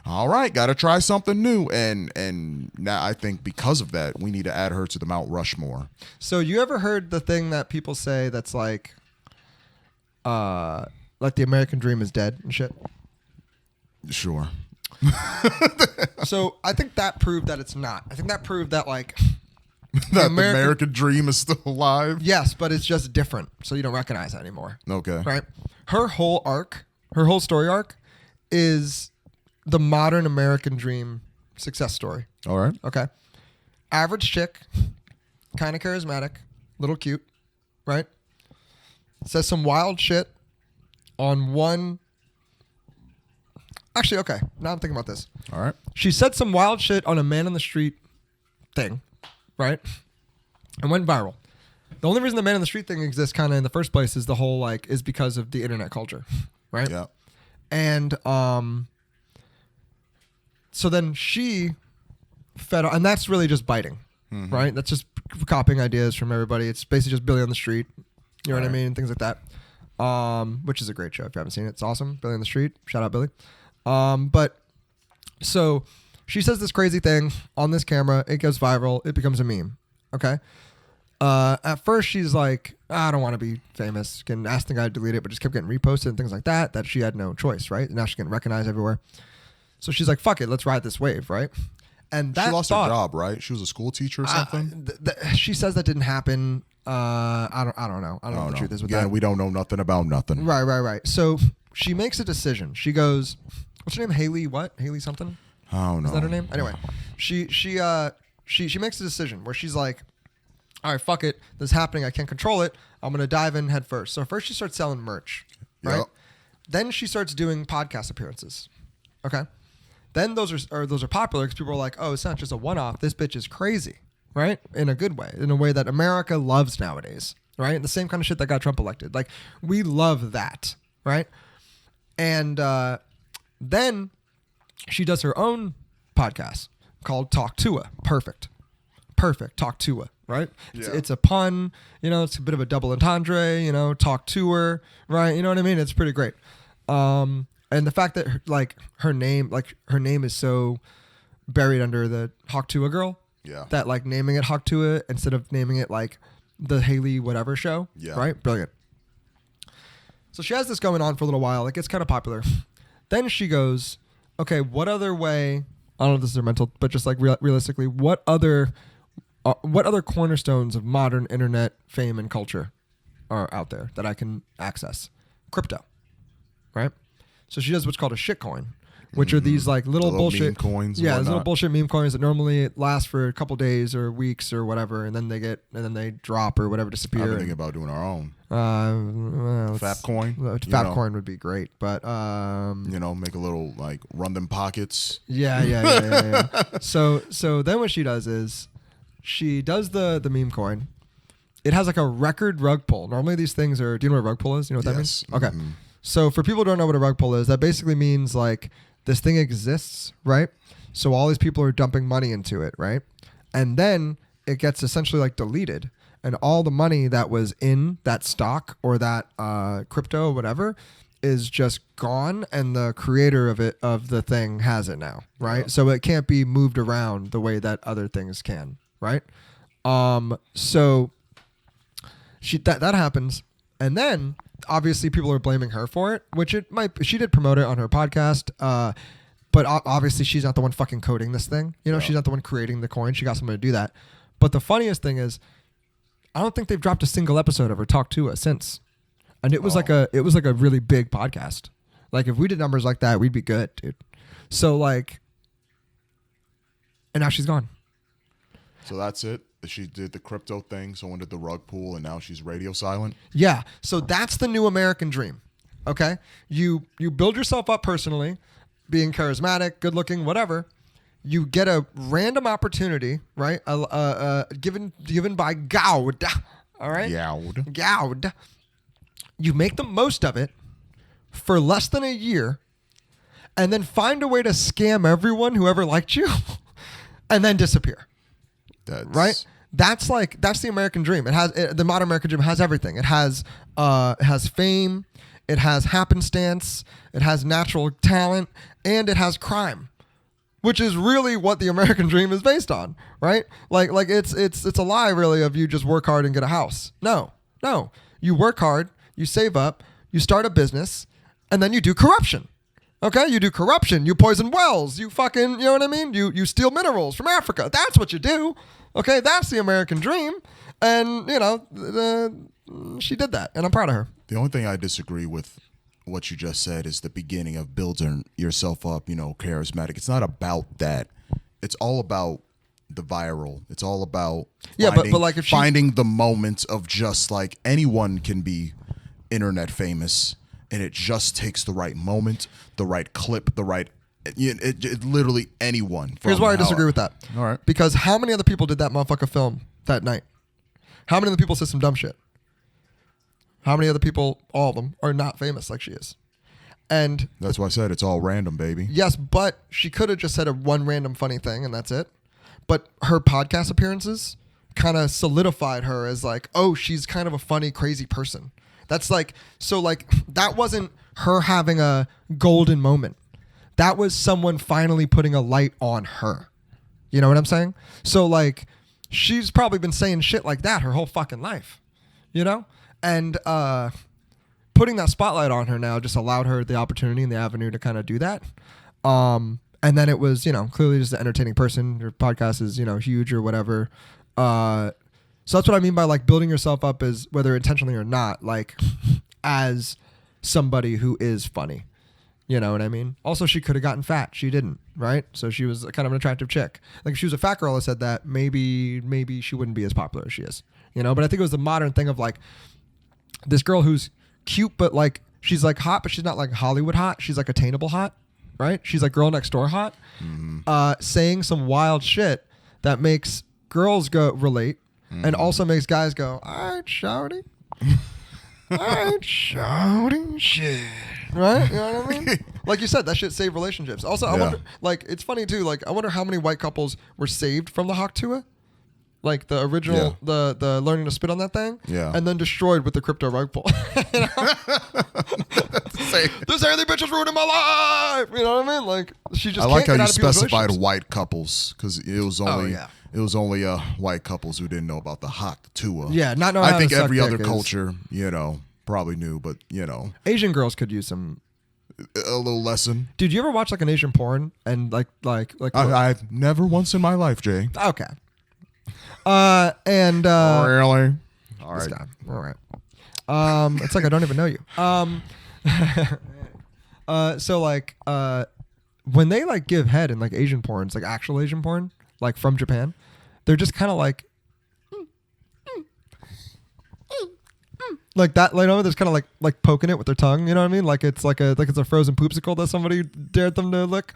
All right, got to try something new. And now I think because of that, we need to add her to the Mount Rushmore. So you ever heard the thing that people say that's like the American dream is dead and shit? Sure. So I think that proved that it's not. I think that proved that like the American dream is still alive. Yes, but it's just different, so you don't recognize that anymore. Okay. Right? Her whole story arc is the modern American dream success story. All right. Okay. Average chick, kind of charismatic, little cute, right? Says some wild shit on one. Actually, okay. Now I'm thinking about this. All right. She said some wild shit on a man on the street thing, right? And went viral. The only reason the man on the street thing exists kind of in the first place is the whole like is because of the internet culture, right? Yeah. And so then she fed on, and that's really just biting, right? That's just copying ideas from everybody. It's basically just Billy on the Street, you know what I mean? Things like that, which is a great show if you haven't seen it. It's awesome. Billy on the Street. Shout out, Billy. But so she says this crazy thing on this camera. It goes viral. It becomes a meme. Okay. At first she's like, I don't want to be famous. Can ask the guy to delete it, but just kept getting reposted and things like that. That she had no choice, right? Now she's getting recognized everywhere. So she's like, fuck it, let's ride this wave, right? And that she lost her job, right? She was a school teacher or something. She says that didn't happen. I don't know. I don't know what the truth is with that. We don't know nothing about nothing. Right. So she makes a decision. She goes, what's her name? Haley what? Haley something? I don't know. Is that her name? Anyway, she makes a decision where she's like, all right, fuck it. This is happening. I can't control it. I'm going to dive in head first. So first she starts selling merch, right? Yep. Then she starts doing podcast appearances. Okay. Then those are popular because people are like, oh, it's not just a one-off. This bitch is crazy, right? In a good way, in a way that America loves nowadays, right? The same kind of shit that got Trump elected. Like, we love that, right? And then she does her own podcast called Talk Tuah. Perfect. Talk Tuah, right? Yeah. It's a pun, it's a bit of a double entendre, talk to her, right? You know what I mean? It's pretty great. And the fact that her name is so buried under the Tuah Girl, that like naming it Tuah instead of naming it like the Haley whatever show, right? Brilliant. So she has this going on for a little while. It gets kind of popular. Then she goes, okay, what other way? I don't know if this is mental, but just like realistically, what other cornerstones of modern internet fame and culture are out there that I can access? Crypto, right? So she does what's called a shitcoin, which are these like little bullshit meme coins. Yeah, these little bullshit meme coins that normally last for a couple days or weeks or whatever, and then they drop or whatever, disappear. I've been thinking about doing our own. F.A.P coin. F.A.P coin would be great, but make a little like run them pockets. Yeah. So then what she does is she does the meme coin. It has like a record rug pull. Normally these things are. Do you know what a rug pull is? You know what that means? Okay. Mm-hmm. So for people who don't know what a rug pull is, that basically means like this thing exists, right? So all these people are dumping money into it, right? And then it gets essentially like deleted, and all the money that was in that stock or that crypto or whatever is just gone, and the creator of the thing has it now, right? Yeah. So it can't be moved around the way that other things can, right? So that happens, and then obviously people are blaming her for it, which it might. She did promote it on her podcast, but obviously she's not the one fucking coding this thing. She's not the one creating the coin. She got someone to do that. But the funniest thing is, I don't think they've dropped a single episode of her Talk to Us since, and it was like a really big podcast. Like if we did numbers like that, we'd be good, dude. So like, and now she's gone. So that's it. She did the crypto thing, someone did the rug pull, and now she's radio silent. Yeah. So that's the new American dream. Okay? You build yourself up personally, being charismatic, good looking, whatever. You get a random opportunity, right? Given by God. All right? God. You make the most of it for less than a year, and then find a way to scam everyone who ever liked you, and then disappear. Right? That's the American dream. The modern American dream has everything. It has fame, it has happenstance, it has natural talent, and it has crime, which is really what the American dream is based on, right? Like it's a lie really of you just work hard and get a house. No, you work hard, you save up, you start a business, and then you do corruption. Okay, you do corruption, you poison wells, you fucking, you know what I mean? You steal minerals from Africa. That's what you do. Okay, that's the American dream. And, she did that, and I'm proud of her. The only thing I disagree with what you just said is the beginning of building yourself up, charismatic. It's not about that. It's all about the viral. It's all about finding the moments of just like anyone can be internet famous, and it just takes the right moment, the right clip, the right... It literally anyone. Here's why I disagree with that. All right. Because how many other people did that motherfucker film that night? How many other people said some dumb shit? How many other people, all of them, are not famous like she is? And that's why I said it's all random, baby. Yes, but she could have just said one random funny thing and that's it. But her podcast appearances kind of solidified her as like, oh, she's kind of a funny, crazy person. That's like, so like, that wasn't her having a golden moment. That was someone finally putting a light on her. You know what I'm saying? So like, she's probably been saying shit like that her whole fucking life, And putting that spotlight on her now just allowed her the opportunity and the avenue to kind of do that. And then it was, clearly just an entertaining person. Her podcast is, huge or whatever. So that's what I mean by like building yourself up as whether intentionally or not, like as somebody who is funny. You know what I mean? Also, she could have gotten fat. She didn't, right? So she was kind of an attractive chick. Like if she was a fat girl that said that, maybe she wouldn't be as popular as she is. But I think it was the modern thing of like this girl who's cute, but like she's like hot, but she's not like Hollywood hot. She's like attainable hot, right? She's like girl next door hot, saying some wild shit that makes girls relate and also makes guys go, all right, shouty. All right, shouty shit. Right? You know what I mean? Like you said, that shit saved relationships. Also, I wonder, like, it's funny too, like, I wonder how many white couples were saved from the Hawk Tuah. Like the original, the learning to spit on that thing, and then destroyed with the crypto rug pull. This alien bitch is ruining my life. You know what I mean? Like she just. I like how you specified white couples because it was only white couples who didn't know about the Hawk Tuah. Yeah, not knowing. I think every other culture, probably knew, but Asian girls could use some. A little lesson. Dude, you ever watch like an Asian porn and like? I've never once in my life, Jay. Okay. Really? All right. All right. It's like I don't even know you. So like, when they like give head in like Asian porn, it's like actual Asian porn, like from Japan, they're just kind of like that. Like, there's kind of like poking it with their tongue. You know what I mean? Like it's like it's a frozen poopsicle that somebody dared them to lick.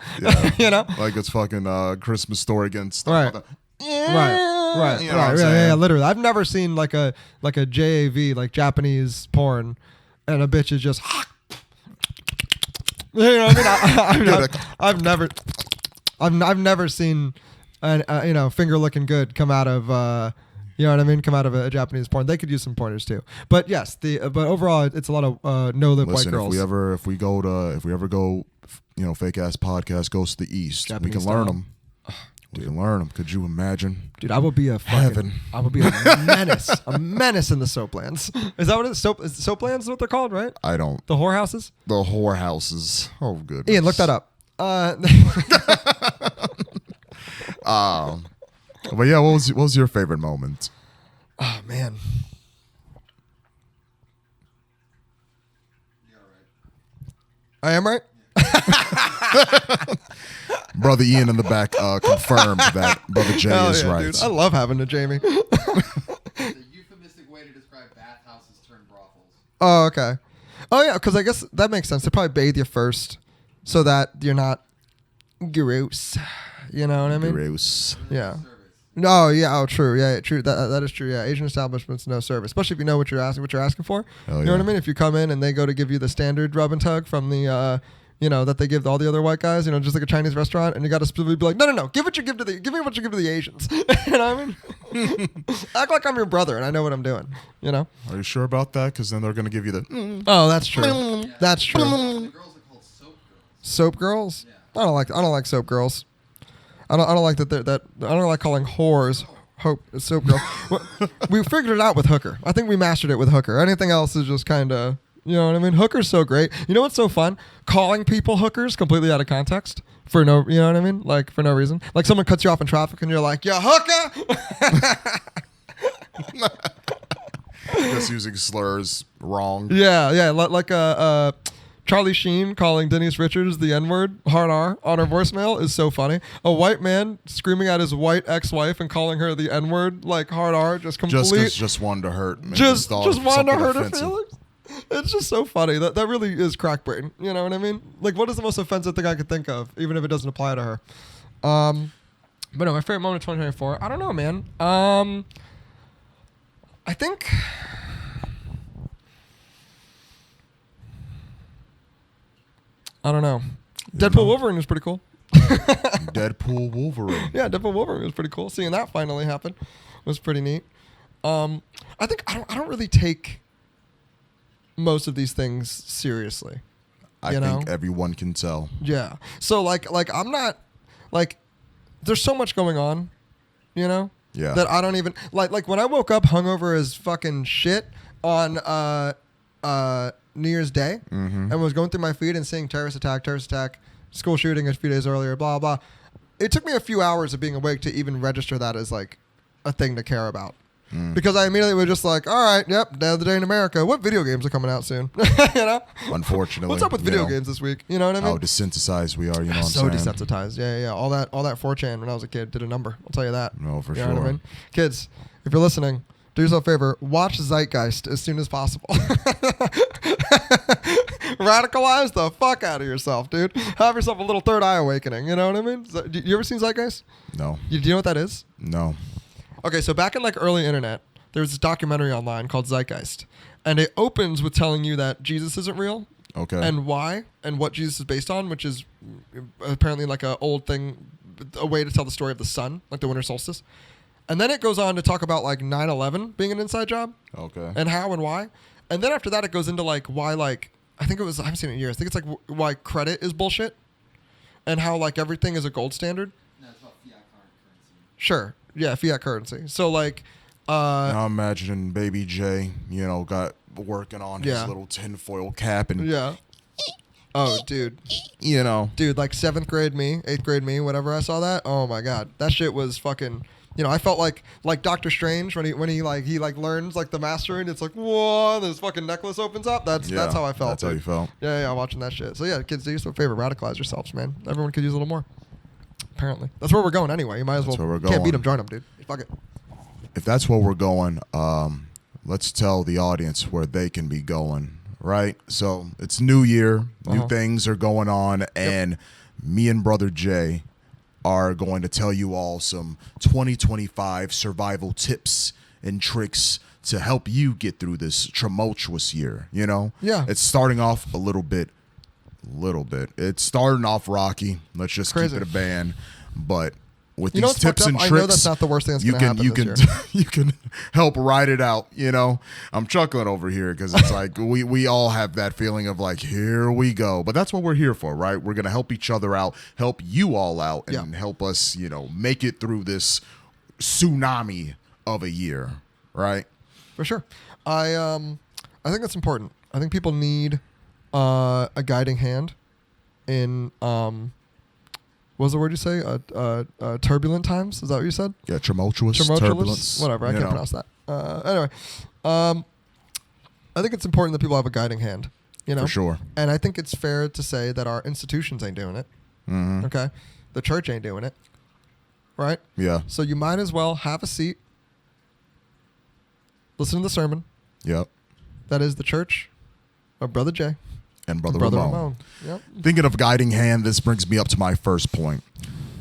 Yeah. Like it's fucking Christmas Story against. Right. Right. Yeah, literally. I've never seen like a JAV, like Japanese porn, and a bitch is just. You know what I mean? I've never seen, finger looking good come out of, you know what I mean? Come out of a Japanese porn. They could use some pointers too. But yes, but overall, it's a lot of no lip white girls. If we ever go, fake ass podcast goes to the east, Japanese we can learn them. We can learn them. Could you imagine? Dude, I would be a heaven. I would be a menace. A menace in the soaplands. Is that what it is? Soaplands is what they're called, right? I don't. The whorehouses? The whorehouses. Oh, goodness. Ian, look that up. But yeah, what was your favorite moment? Oh, man. You're right. I am right? Brother Ian in the back confirmed that Brother Jay is right. Dude. I love having a Jamie. It's a euphemistic way to describe bathhouses turned brothels. Oh, okay. Oh, yeah, because I guess that makes sense. They probably bathe you first so that you're not gross. You know what I mean? Gross. Yeah. No, yeah, oh, true. Yeah, true. That is true. Yeah, Asian establishments, no service, especially if you know what you're asking for. Oh, you know what I mean? If you come in and they go to give you the standard rub and tug from the, that they give all the other white guys, just like a Chinese restaurant, and you got to specifically be like, no, give me what you give to the Asians. You know what I mean? Act like I'm your brother and I know what I'm doing. Are you sure about that? Because then they're gonna give you the. Oh, that's true. That's true. The girls are called soap girls. Soap girls? Yeah. I don't like soap girls. I don't like that. I don't like calling whores soap girl. We figured it out with hooker. I think we mastered it with hooker. Anything else is just kind of. You know what I mean? Hooker's so great. You know what's so fun? Calling people hookers completely out of context for no, you know what I mean? Like for no reason. Like someone cuts you off in traffic and you're like, "Ya hooker." Just using slurs wrong. Yeah. Like Charlie Sheen calling Denise Richards the N-word, hard R, on her voicemail is so funny. A white man screaming at his white ex-wife and calling her the N-word, like hard R, just complete. Just wanted to hurt. Just wanted to hurt her feelings. It's just so funny. That really is crack brain. You know what I mean? Like, what is the most offensive thing I could think of, even if it doesn't apply to her? But no, my favorite moment of 2024. I don't know, man. I think. I don't know. Deadpool Wolverine was pretty cool. Deadpool Wolverine. Yeah, Deadpool Wolverine was pretty cool. Seeing that finally happen was pretty neat. I think I don't really take most of these things seriously. I think everyone can tell. Yeah. So like I'm not like there's so much going on, Yeah. that I don't even like when I woke up hungover as fucking shit on New Year's Day and was going through my feed and seeing terrorist attack, school shooting a few days earlier, blah blah. It took me a few hours of being awake to even register that as like a thing to care about. Because I immediately was just like, all right, yep, Day of the Day in America. What video games are coming out soon? Unfortunately. What's up with video games this week? You know what I mean? How desensitized we are, you know what So I'm saying? desensitized. Yeah. All that 4chan when I was a kid did a number. I'll tell you that. No, for You sure. know what I mean? Kids, if you're listening, do yourself a favor. Watch Zeitgeist as soon as possible. Radicalize the fuck out of yourself, dude. Have yourself a little third eye awakening. You know what I mean? You ever seen Zeitgeist? No. Do you know what that is? No. Okay, so back in like early internet, there was this documentary online called Zeitgeist. And it opens with telling you that Jesus isn't real. Okay. And why and what Jesus is based on, which is apparently like a old thing, a way to tell the story of the sun, like the winter solstice. And then it goes on to talk about like 9/11 being an inside job. Okay. And how and why. And then after that, it goes into like why, like, I haven't seen it in years. I think it's like why credit is bullshit and how like everything is a gold standard. No, it's about fiat currency. Sure. Yeah, fiat currency. So like. Now I'm imagining Baby J, got working on his little tinfoil cap and. Yeah. Oh, dude. Dude, like 7th grade me, 8th grade me, whenever I saw that, oh my god, that shit was fucking. I felt like Doctor Strange when he learns like the mastery and it's like whoa, this fucking necklace opens up. That's how I felt. That's how you felt. Yeah, watching that shit. So yeah, kids, do yourself a favor, radicalize yourselves, man. Everyone could use a little more. Apparently, that's where we're going anyway. You might as well. Where we're Can't going. beat them, join them, dude. Fuck it. If that's where we're going, let's tell the audience where they can be going, right? So it's New Year, new things are going on, and me and Brother Jay are going to tell you all some 2025 survival tips and tricks to help you get through this tumultuous year, Yeah. It's starting off a little bit. It's starting off rocky. Let's just keep it a band, but with these tips and tricks, I know that's not the worst thing that's going to happen this year. you can help ride it out. I'm chuckling over here because it's like we all have that feeling of like, here we go. But that's what we're here for, right? We're going to help each other out, help you all out, and help us, make it through this tsunami of a year, right? For sure. I think that's important. I think people need a guiding hand in what was the word you say? Turbulent times? Is that what you said? Yeah, tumultuous, turbulence. Whatever, I can't pronounce that. Anyway, I think it's important that people have a guiding hand. For sure. And I think it's fair to say that our institutions ain't doing it. Mm-hmm. Okay? The church ain't doing it. Right? Yeah. So you might as well have a seat, listen to the sermon. Yep. That is the church of Brother Jay. And Brother Ramon. Yep. Thinking of guiding hand, this brings me up to my first point.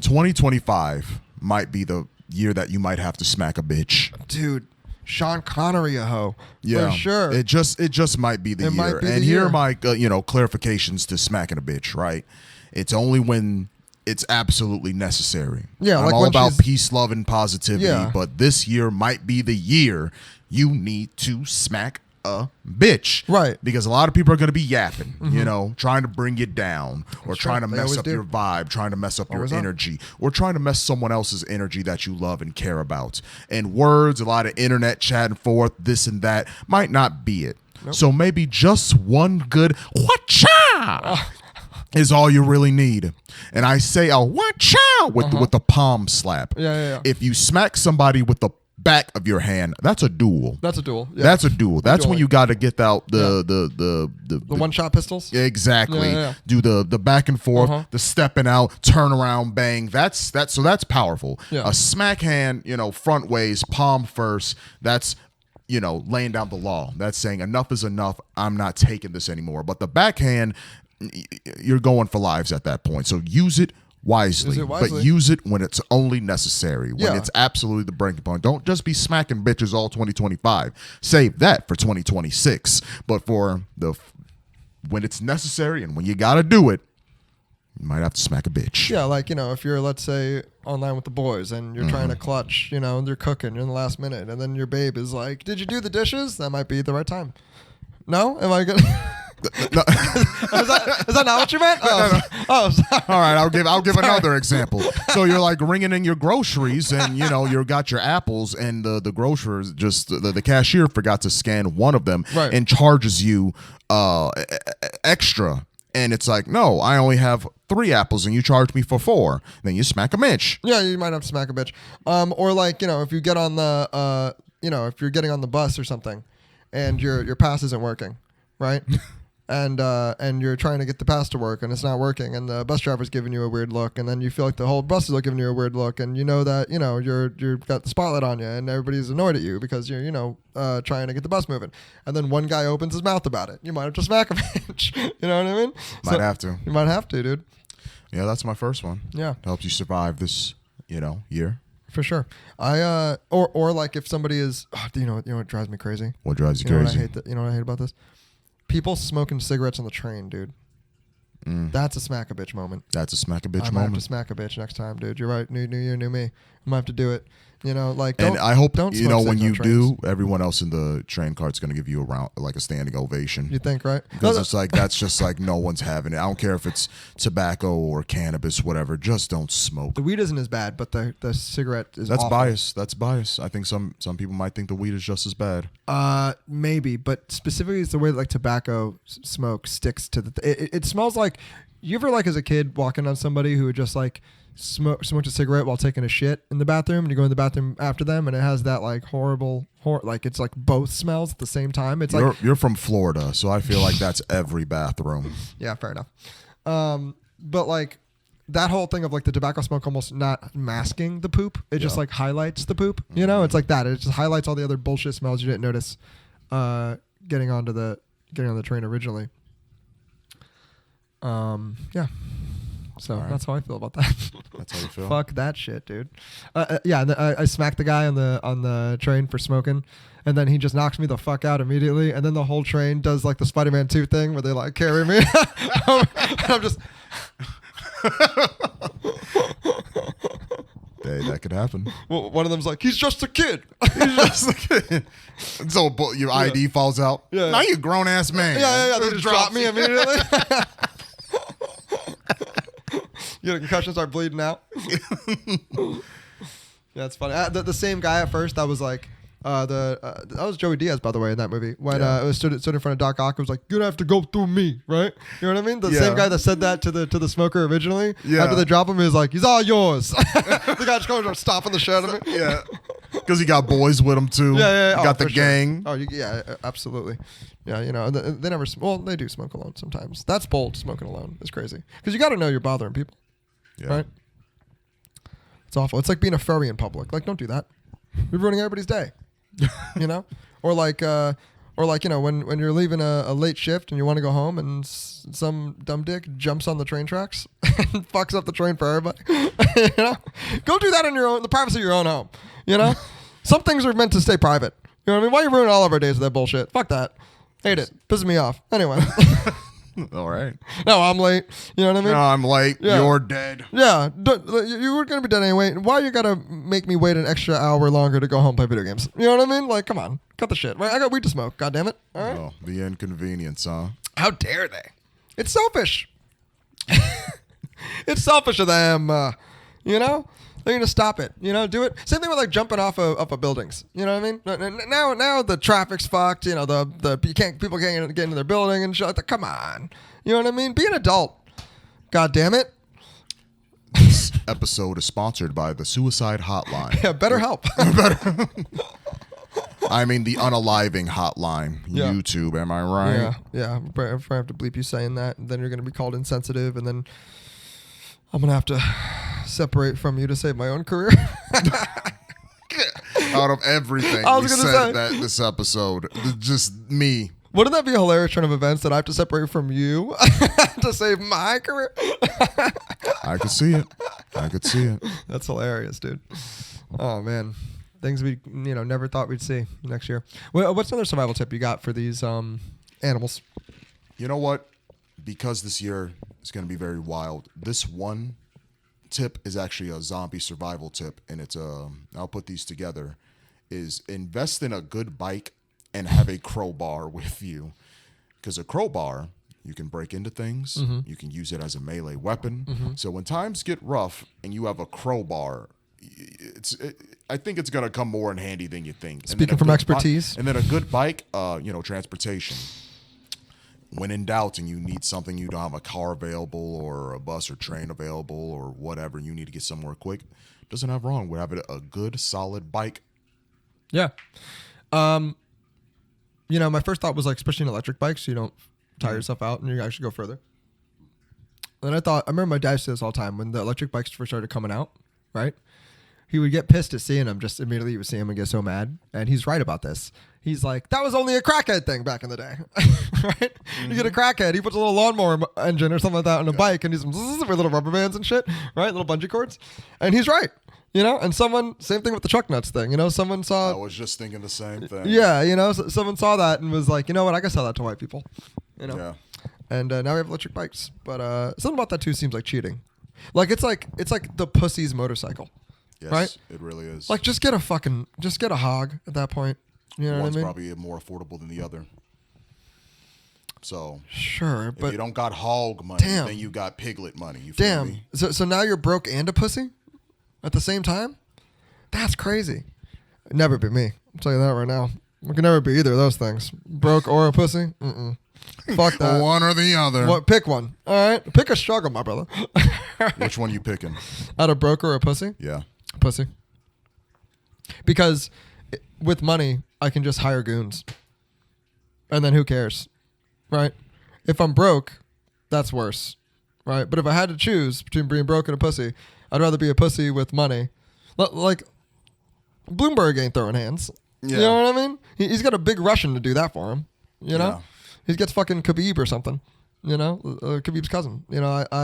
2025 might be the year that you might have to smack a bitch. Dude, Sean Connery a hoe. Yeah, for sure. It just might be the It year. might be And the here year. are my clarifications to smacking a bitch. Right, it's only when it's absolutely necessary. Yeah, I'm like all when about she's- peace, love, and positivity. Yeah. But this year might be the year you need to smack a bitch. Right. Because a lot of people are going to be yapping, trying to bring you down or trying to They mess always up do. your vibe, trying to mess up Always your are. energy, or trying to mess someone else's energy that you love and care about. And words, a lot of internet chat and forth, this and that might not be it. So maybe just one good whatcha is all you really need. And I say a whatcha with the palm slap. Yeah. If you smack somebody with the back of your hand, that's a duel. That's a duel. Yeah. That's a duel. That's when dueling. you got to get out The the one-shot pistols? exactly. Yeah. Do the back and forth, the stepping out, turn around, bang. That's powerful. Yeah. A smack hand, front ways, palm first. That's laying down the law. That's saying enough is enough. I'm not taking this anymore. But the backhand, you're going for lives at that point. So use it wisely, but use it when it's only necessary, when it's absolutely the breaking point. Don't just be smacking bitches all 2025. Save that for 2026. But for when it's necessary and when you got to do it, you might have to smack a bitch. Yeah, like, if you're, let's say, online with the boys and you're trying to clutch, and they're cooking, you're in the last minute, and then your babe is like, did you do the dishes? That might be the right time. No? Am I good? No. Is that not what you meant? Oh, sorry. All right, I'll give another example. So you're like ringing in your groceries, and you got your apples, and the grocers just the cashier forgot to scan one of them, Right. and charges you extra. And it's like, no, I only have 3 apples, and you charge me for 4. Then you smack a bitch. Yeah, you might have to smack a bitch. Or like, if you get on the, if you're getting on the bus or something, and your pass isn't working, right? And you're trying to get the pass to work, and it's not working, and the bus driver's giving you a weird look, and then you feel like the whole bus is giving you a weird look, and that you've got the spotlight on you, and everybody's annoyed at you because you're trying to get the bus moving, and then one guy opens his mouth about it. You might have to smack a bitch. You know what I mean? Might have to. You might have to, dude. Yeah, that's my first one. Yeah. Helps you survive this, year. For sure. Or like if somebody is, you know what drives me crazy? What drives you You know crazy? what I hate about this? People smoking cigarettes on the train, dude. That's a smack a bitch moment. That's a smack a bitch I might have to moment. smack a bitch next time, dude. You're right. New year, new me. I might have to do it. Like, And I hope don't when smoke you cigs on trains. do, everyone else in the train cart's going to give you a standing ovation. You think, right? Because it's like that's just like no one's having it. I don't care if it's tobacco or cannabis, whatever. Just don't smoke. The weed isn't as bad, but the cigarette is. That's awful. bias. That's bias. I think some people might think the weed is just as bad. Maybe, but specifically, it's the way that like tobacco smoke sticks to the. It smells like. You ever like as a kid walking on somebody who would just like smoked a cigarette while taking a shit in the bathroom, and you go in the bathroom after them, and it has that like horrible, like it's like both smells at the same time. It's like You're from Florida, so I feel like that's every bathroom. yeah, fair enough. But like that whole thing of like the tobacco smoke almost not masking the poop, it just like highlights the poop. It's like that. It just highlights all the other bullshit smells you didn't notice getting on the train originally. Yeah. So that's how I feel about that. That's how you feel. Fuck that shit, dude. Yeah, and I smacked the guy on the train for smoking, and then he just knocks me the fuck out immediately, and then the whole train does like the Spider-Man 2 thing where they like carry me. I'm just. Hey, that could happen. Well, one of them's like, he's just a kid. He's just like, so your ID falls out. Yeah. Now you a grown ass man. Yeah. They just drop me immediately. You get a concussion, start bleeding out. Yeah, it's funny. The same guy at first, that was like, that was Joey Diaz, by the way, in that movie. When it was stood in front of Doc Ock, it was like, you're gonna have to go through me, right? You know what I mean? The same guy that said that to the smoker originally. Yeah. After they drop him, he was like, he's all yours. The guy just goes and stomping the shit out of me. Yeah. Because he got boys with him too. Yeah. He got the for sure. gang. Oh, yeah, absolutely. Yeah, they never. Well, they do smoke alone sometimes. That's bold. Smoking alone is crazy because you got to know you're bothering people, right? It's awful. It's like being a furry in public. Like, don't do that. You're ruining everybody's day. Or like when you're leaving a late shift and you want to go home and some dumb dick jumps on the train tracks and fucks up the train for everybody. Go do that in the privacy of your own home. Some things are meant to stay private. You know what I mean? Why are you ruining all of our days with that bullshit? Fuck that. Hate it. Pisses me off. Anyway. All right. No, I'm late. You know what I mean? No, I'm late. Yeah. You're dead. Yeah. You were going to be dead anyway. Why you got to make me wait an extra hour longer to go home and play video games? You know what I mean? Like, come on. Cut the shit. Right? I got weed to smoke. God damn it. All right. Oh, the inconvenience, huh? How dare they? It's selfish. It's selfish of them. You know? They're gonna stop it. You know, do it. Same thing with like jumping off of buildings. You know what I mean? Now the traffic's fucked. You know, people can't get into their building and shit like that. Come on. You know what I mean? Be an adult. God damn it. This episode is sponsored by the Suicide Hotline. Yeah, better help. I mean, the unaliving hotline. Yeah. YouTube, am I right? Yeah. If I have to bleep you saying that, then you're gonna be called insensitive, and then I'm gonna have to separate from you to save my own career. Out of everything I we was gonna said say. that this episode, just me. Wouldn't that be a hilarious turn of events that I have to separate from you to save my career? I could see it. That's hilarious, dude. Oh man, things we never thought we'd see next year. What's another survival tip you got for these animals? You know what? Because this year is going to be very wild. This one tip is actually a zombie survival tip, and it's I'll put these together. Is invest in a good bike and have a crowbar with you, because a crowbar, you can break into things. Mm-hmm. You can use it as a melee weapon. So when times get rough and you have a crowbar, I think it's gonna come more in handy than you think. Speaking from expertise. And then a good bike, transportation. When in doubt and you need something, you don't have a car available or a bus or train available or whatever, you need to get somewhere quick, doesn't have wrong with having a good, solid bike. Yeah. My first thought was like, especially in electric bikes, you don't tire yourself out and you actually go further. And I remember my dad said this all the time when the electric bikes first started coming out, right? He would get pissed at seeing them. Just immediately he would see them and get so mad. And he's right about this. He's like, that was only a crackhead thing back in the day, right? You get a crackhead, he puts a little lawnmower engine or something like that on a bike and he's with little rubber bands and shit, right? Little bungee cords. And he's right, and same thing with the truck nuts thing, someone saw. I was just thinking the same thing. Yeah, someone saw that and was like, you know what, I can sell that to white people, Yeah. And now we have electric bikes. But something about that too seems like cheating. Like it's like the pussy's motorcycle. Yes, right? It really is. Like just get a hog at that point. You know One's what I mean? probably more affordable than the other. So Sure, but if you don't got hog money, damn. then you got piglet money. You feel damn. me? So now you're broke and a pussy at the same time? That's crazy. It'd never be me. I'll tell you that right now. We can never be either of those things. Broke or a pussy? Mm-mm. Fuck that. One or the other. What? Pick one. All right. Pick a struggle, my brother. Which one you picking? Out of broke or a pussy? Yeah. Pussy. Because with money, I can just hire goons. And then who cares? Right? If I'm broke, that's worse. Right? But if I had to choose between being broke and a pussy, I'd rather be a pussy with money. Like, Bloomberg ain't throwing hands. Yeah. You know what I mean? He's got a big Russian to do that for him. You know? Yeah. He gets fucking Khabib or something. Khabib's cousin. I'd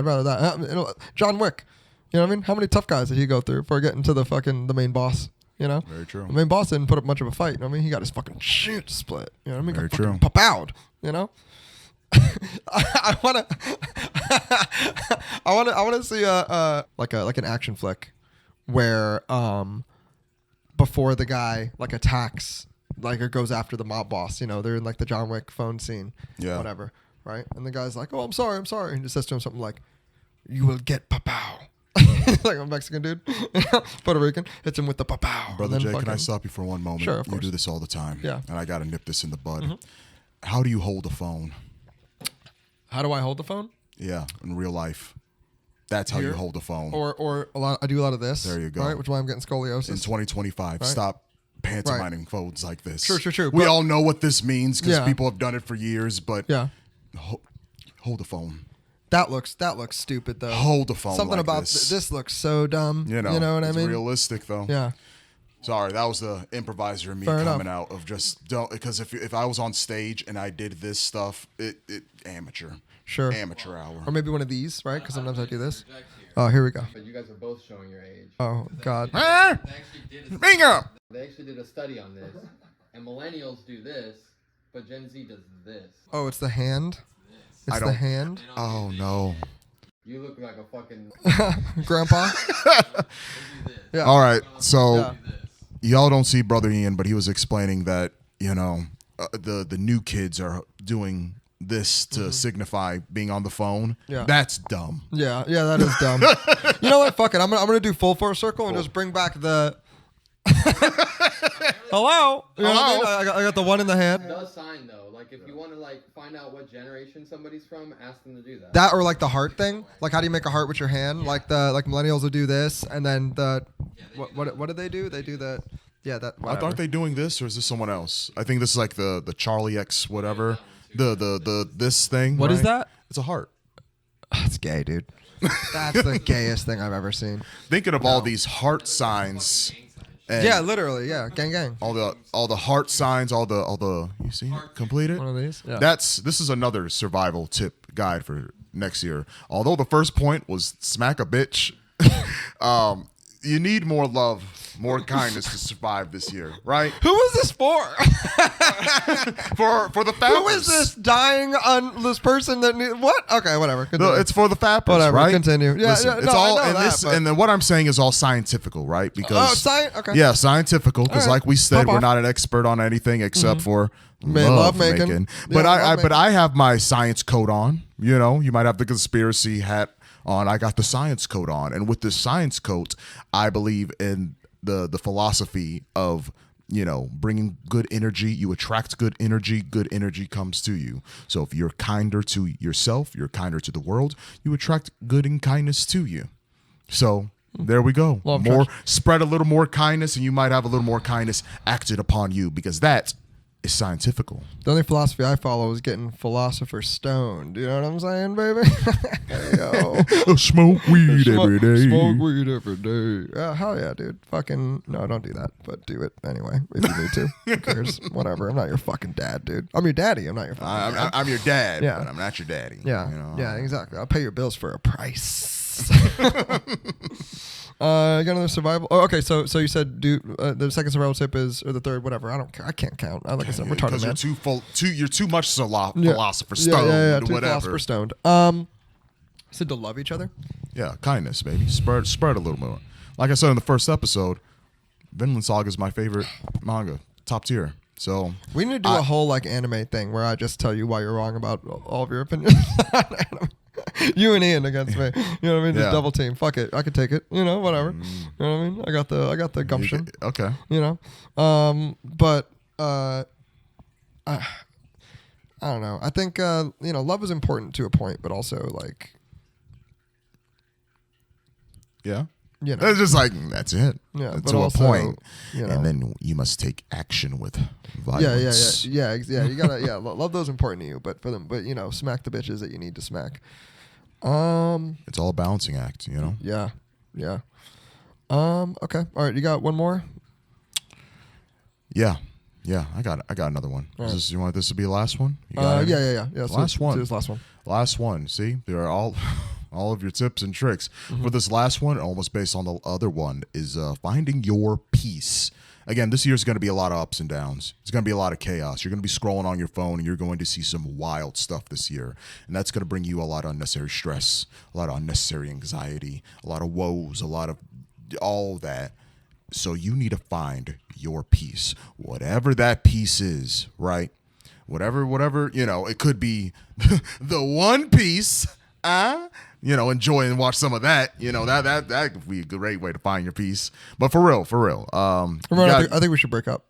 rather that. John Wick. You know what I mean? How many tough guys did he go through before getting to the main boss? Very true. The main boss didn't put up much of a fight. You know what I mean? He got his fucking shit split. You know what I mean? Very Got true. fucking pop-out. I want to see like an action flick where before the guy like attacks or goes after the mob boss. They're in like the John Wick phone scene. Yeah. Whatever. Right? And the guy's like, "Oh, I'm sorry. And he just says to him something like, "You will get pow." Like a Mexican dude, Puerto Rican, hits him with the pow. Brother Jay, can I stop you for one moment? Sure, of You course. do this all the time. Yeah. And I got to nip this in the bud. Mm-hmm. How do you hold a phone? How do I hold the phone? Yeah, in real life. That's how Here? you hold a phone. Or a lot. I do a lot of this. There you go. Right, which is why I'm getting scoliosis. in 2025, Right. stop pantomiming phones like this. True. We But- all know what this means because Yeah. people have done it for years, but Yeah. hold the phone. That looks stupid though. Hold the phone Something like about this. this looks so dumb. You know what I it's mean? realistic though. Yeah. Sorry, that was the improviser in me Fair coming enough. out of just don't, because if I was on stage and I did this stuff, it amateur. Sure. Amateur hour. Or maybe one of these, right? Because sometimes I do this. Oh, here we go. But you guys are both showing your age. Oh God. Ah, They actually did a bingo. They actually did a study on this, and millennials do this, but Gen Z does this. Oh, it's the hand. It's I the don't- hand. Oh no. You look like a fucking. Grandpa. Yeah. All right, so Yeah. y'all don't see Brother Ian, but he was explaining that the new kids are doing this to signify being on the phone. Yeah. That's dumb. Yeah, that is dumb. You know what? Fuck it. I'm gonna do full force circle and just bring back the. Hello. You know what I mean? I got the one in the hand. It does sign though. Like if you want to like find out what generation somebody's from, ask them to do that. That or like the heart thing. Like how do you make a heart with your hand? Like millennials will do this, and then the what did they do? They do the that. Whatever. Aren't they doing this, or is this someone else? I think this is like the Charlie X whatever. The this thing. What is right? that? It's a heart. That's gay, dude. That's the gayest thing I've ever seen. Thinking of all these heart signs. And Yeah, literally. Yeah, gang. all the heart signs, all the you see complete it. One of these. Yeah. This is another survival tip guide for next year. Although the first point was smack a bitch, you need more love, more kindness to survive this year, right? Who is this for? For the fappers. Who is this dying on this person that need what? Okay, whatever. No, Continue. it's for the fappers, Whatever, right? continue. Yeah, Listen, yeah, it's no, I all know and that, this but- and then what I'm saying is all scientifical, right? Because Okay. yeah, scientifical. Because All right. like we said, Pop we're off. not an expert on anything except for Love making. But Yeah, I love but making. I have my science coat on. You know, you might have the conspiracy hat on. I got the science coat on, and with this science coat, I believe in the philosophy of bringing good energy. You attract good energy comes to you. So if you're kinder to yourself, you're kinder to the world, you attract good and kindness to you. So there we go. Love More trash. spread a little more kindness, and you might have a little more kindness acted upon you, because that is scientifical. The only philosophy I follow is getting philosopher's stoned. You know what I'm saying, baby? Yo. Smoke weed every day. Smoke weed every day. Hell yeah, dude. Fucking no, don't do that. But do it anyway if you need to. Who cares? Whatever. I'm not your fucking dad, dude. I'm your daddy. I'm not your fucking dad. I'm your dad, Yeah. but I'm not your daddy. Yeah. you know? Yeah, exactly. I'll pay your bills for a price. You got another survival. Oh, okay. So you said do the second survival tip is, or the third, whatever. I don't care. I can't count. Like I said, I'm retarded, Because man. you're too much Yeah. philosopher stoned, Yeah. Too whatever. philosopher stoned. Said to love each other. Yeah, kindness, baby. Spread a little more. Like I said in the first episode, Vinland Saga is my favorite manga, top tier. So We need to do a whole like anime thing where I just tell you why you're wrong about all of your opinions. You and Ian against me. You know what I mean? Just Yeah. double team. Fuck it. I could take it. You know, whatever. You know what I mean? I got the gumption. Okay. You know, but I don't know. I think love is important to a point, but also like Yeah. It's just like that's it. Yeah, but to also, a point, you know. and then you must take action with violence. Yeah. You gotta love those important to you, but smack the bitches that you need to smack. It's all a balancing act, you know. Yeah. Okay. All right. You got one more? Yeah. I got another one. All right. You want this to be the last one? You got it? Yeah. So Last one. do this last one. Last one. See, there are all of your tips and tricks. For this last one, almost based on the other one, is finding your peace. Again, this year is going to be a lot of ups and downs. It's going to be a lot of chaos. You're going to be scrolling on your phone, and you're going to see some wild stuff this year. And that's going to bring you a lot of unnecessary stress, a lot of unnecessary anxiety, a lot of woes, a lot of all that. So you need to find your peace, whatever that peace is, right? Whatever, it could be the one piece, enjoy and watch some of that. That could be a great way to find your peace. But for real. Ramon, I think we should break up.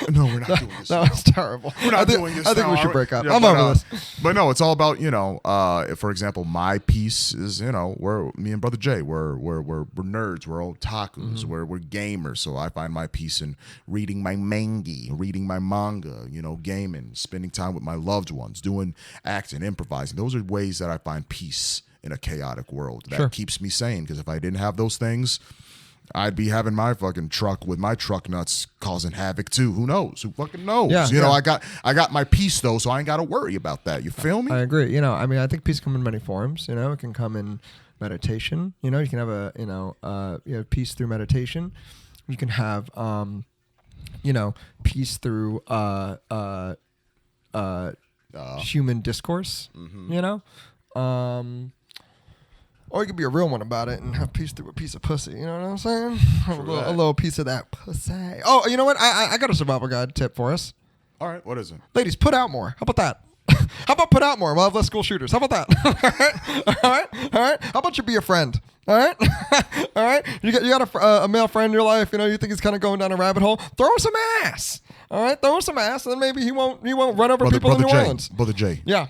No, we're not doing this. That was terrible. We're not doing this. I think now, we should are break up. Yeah, I'm over this. But no, it's all about for example, my piece is we're me and Brother Jay. We're nerds. We're otakus. We're gamers. So I find my peace in reading my reading my manga. Gaming, spending time with my loved ones, doing acting, improvising. Those are ways that I find peace in a chaotic world. That keeps me sane. Because if I didn't have those things, I'd be having my fucking truck with my truck nuts causing havoc too. Who knows? Who fucking knows? Yeah, I got my peace though, so I ain't got to worry about that. You feel me? I agree. I think peace can come in many forms. It can come in meditation. You know, you can have you have peace through meditation. You can have peace through human discourse. You know, or you could be a real one about it and have peace through a piece of pussy. You know what I'm saying? A little piece of that pussy. Oh, you know what? I got a survival guide tip for us. All right, what is it? Ladies, put out more. How about that? How about put out more? We'll have less school shooters. How about that? All right. How about you be a friend? All right. All right. You got a male friend in your life. You know, you think he's kind of going down a rabbit hole. Throw him some ass. All right. Throw him some ass, and then maybe he won't run over people in New Orleans. Brother Jay. Yeah.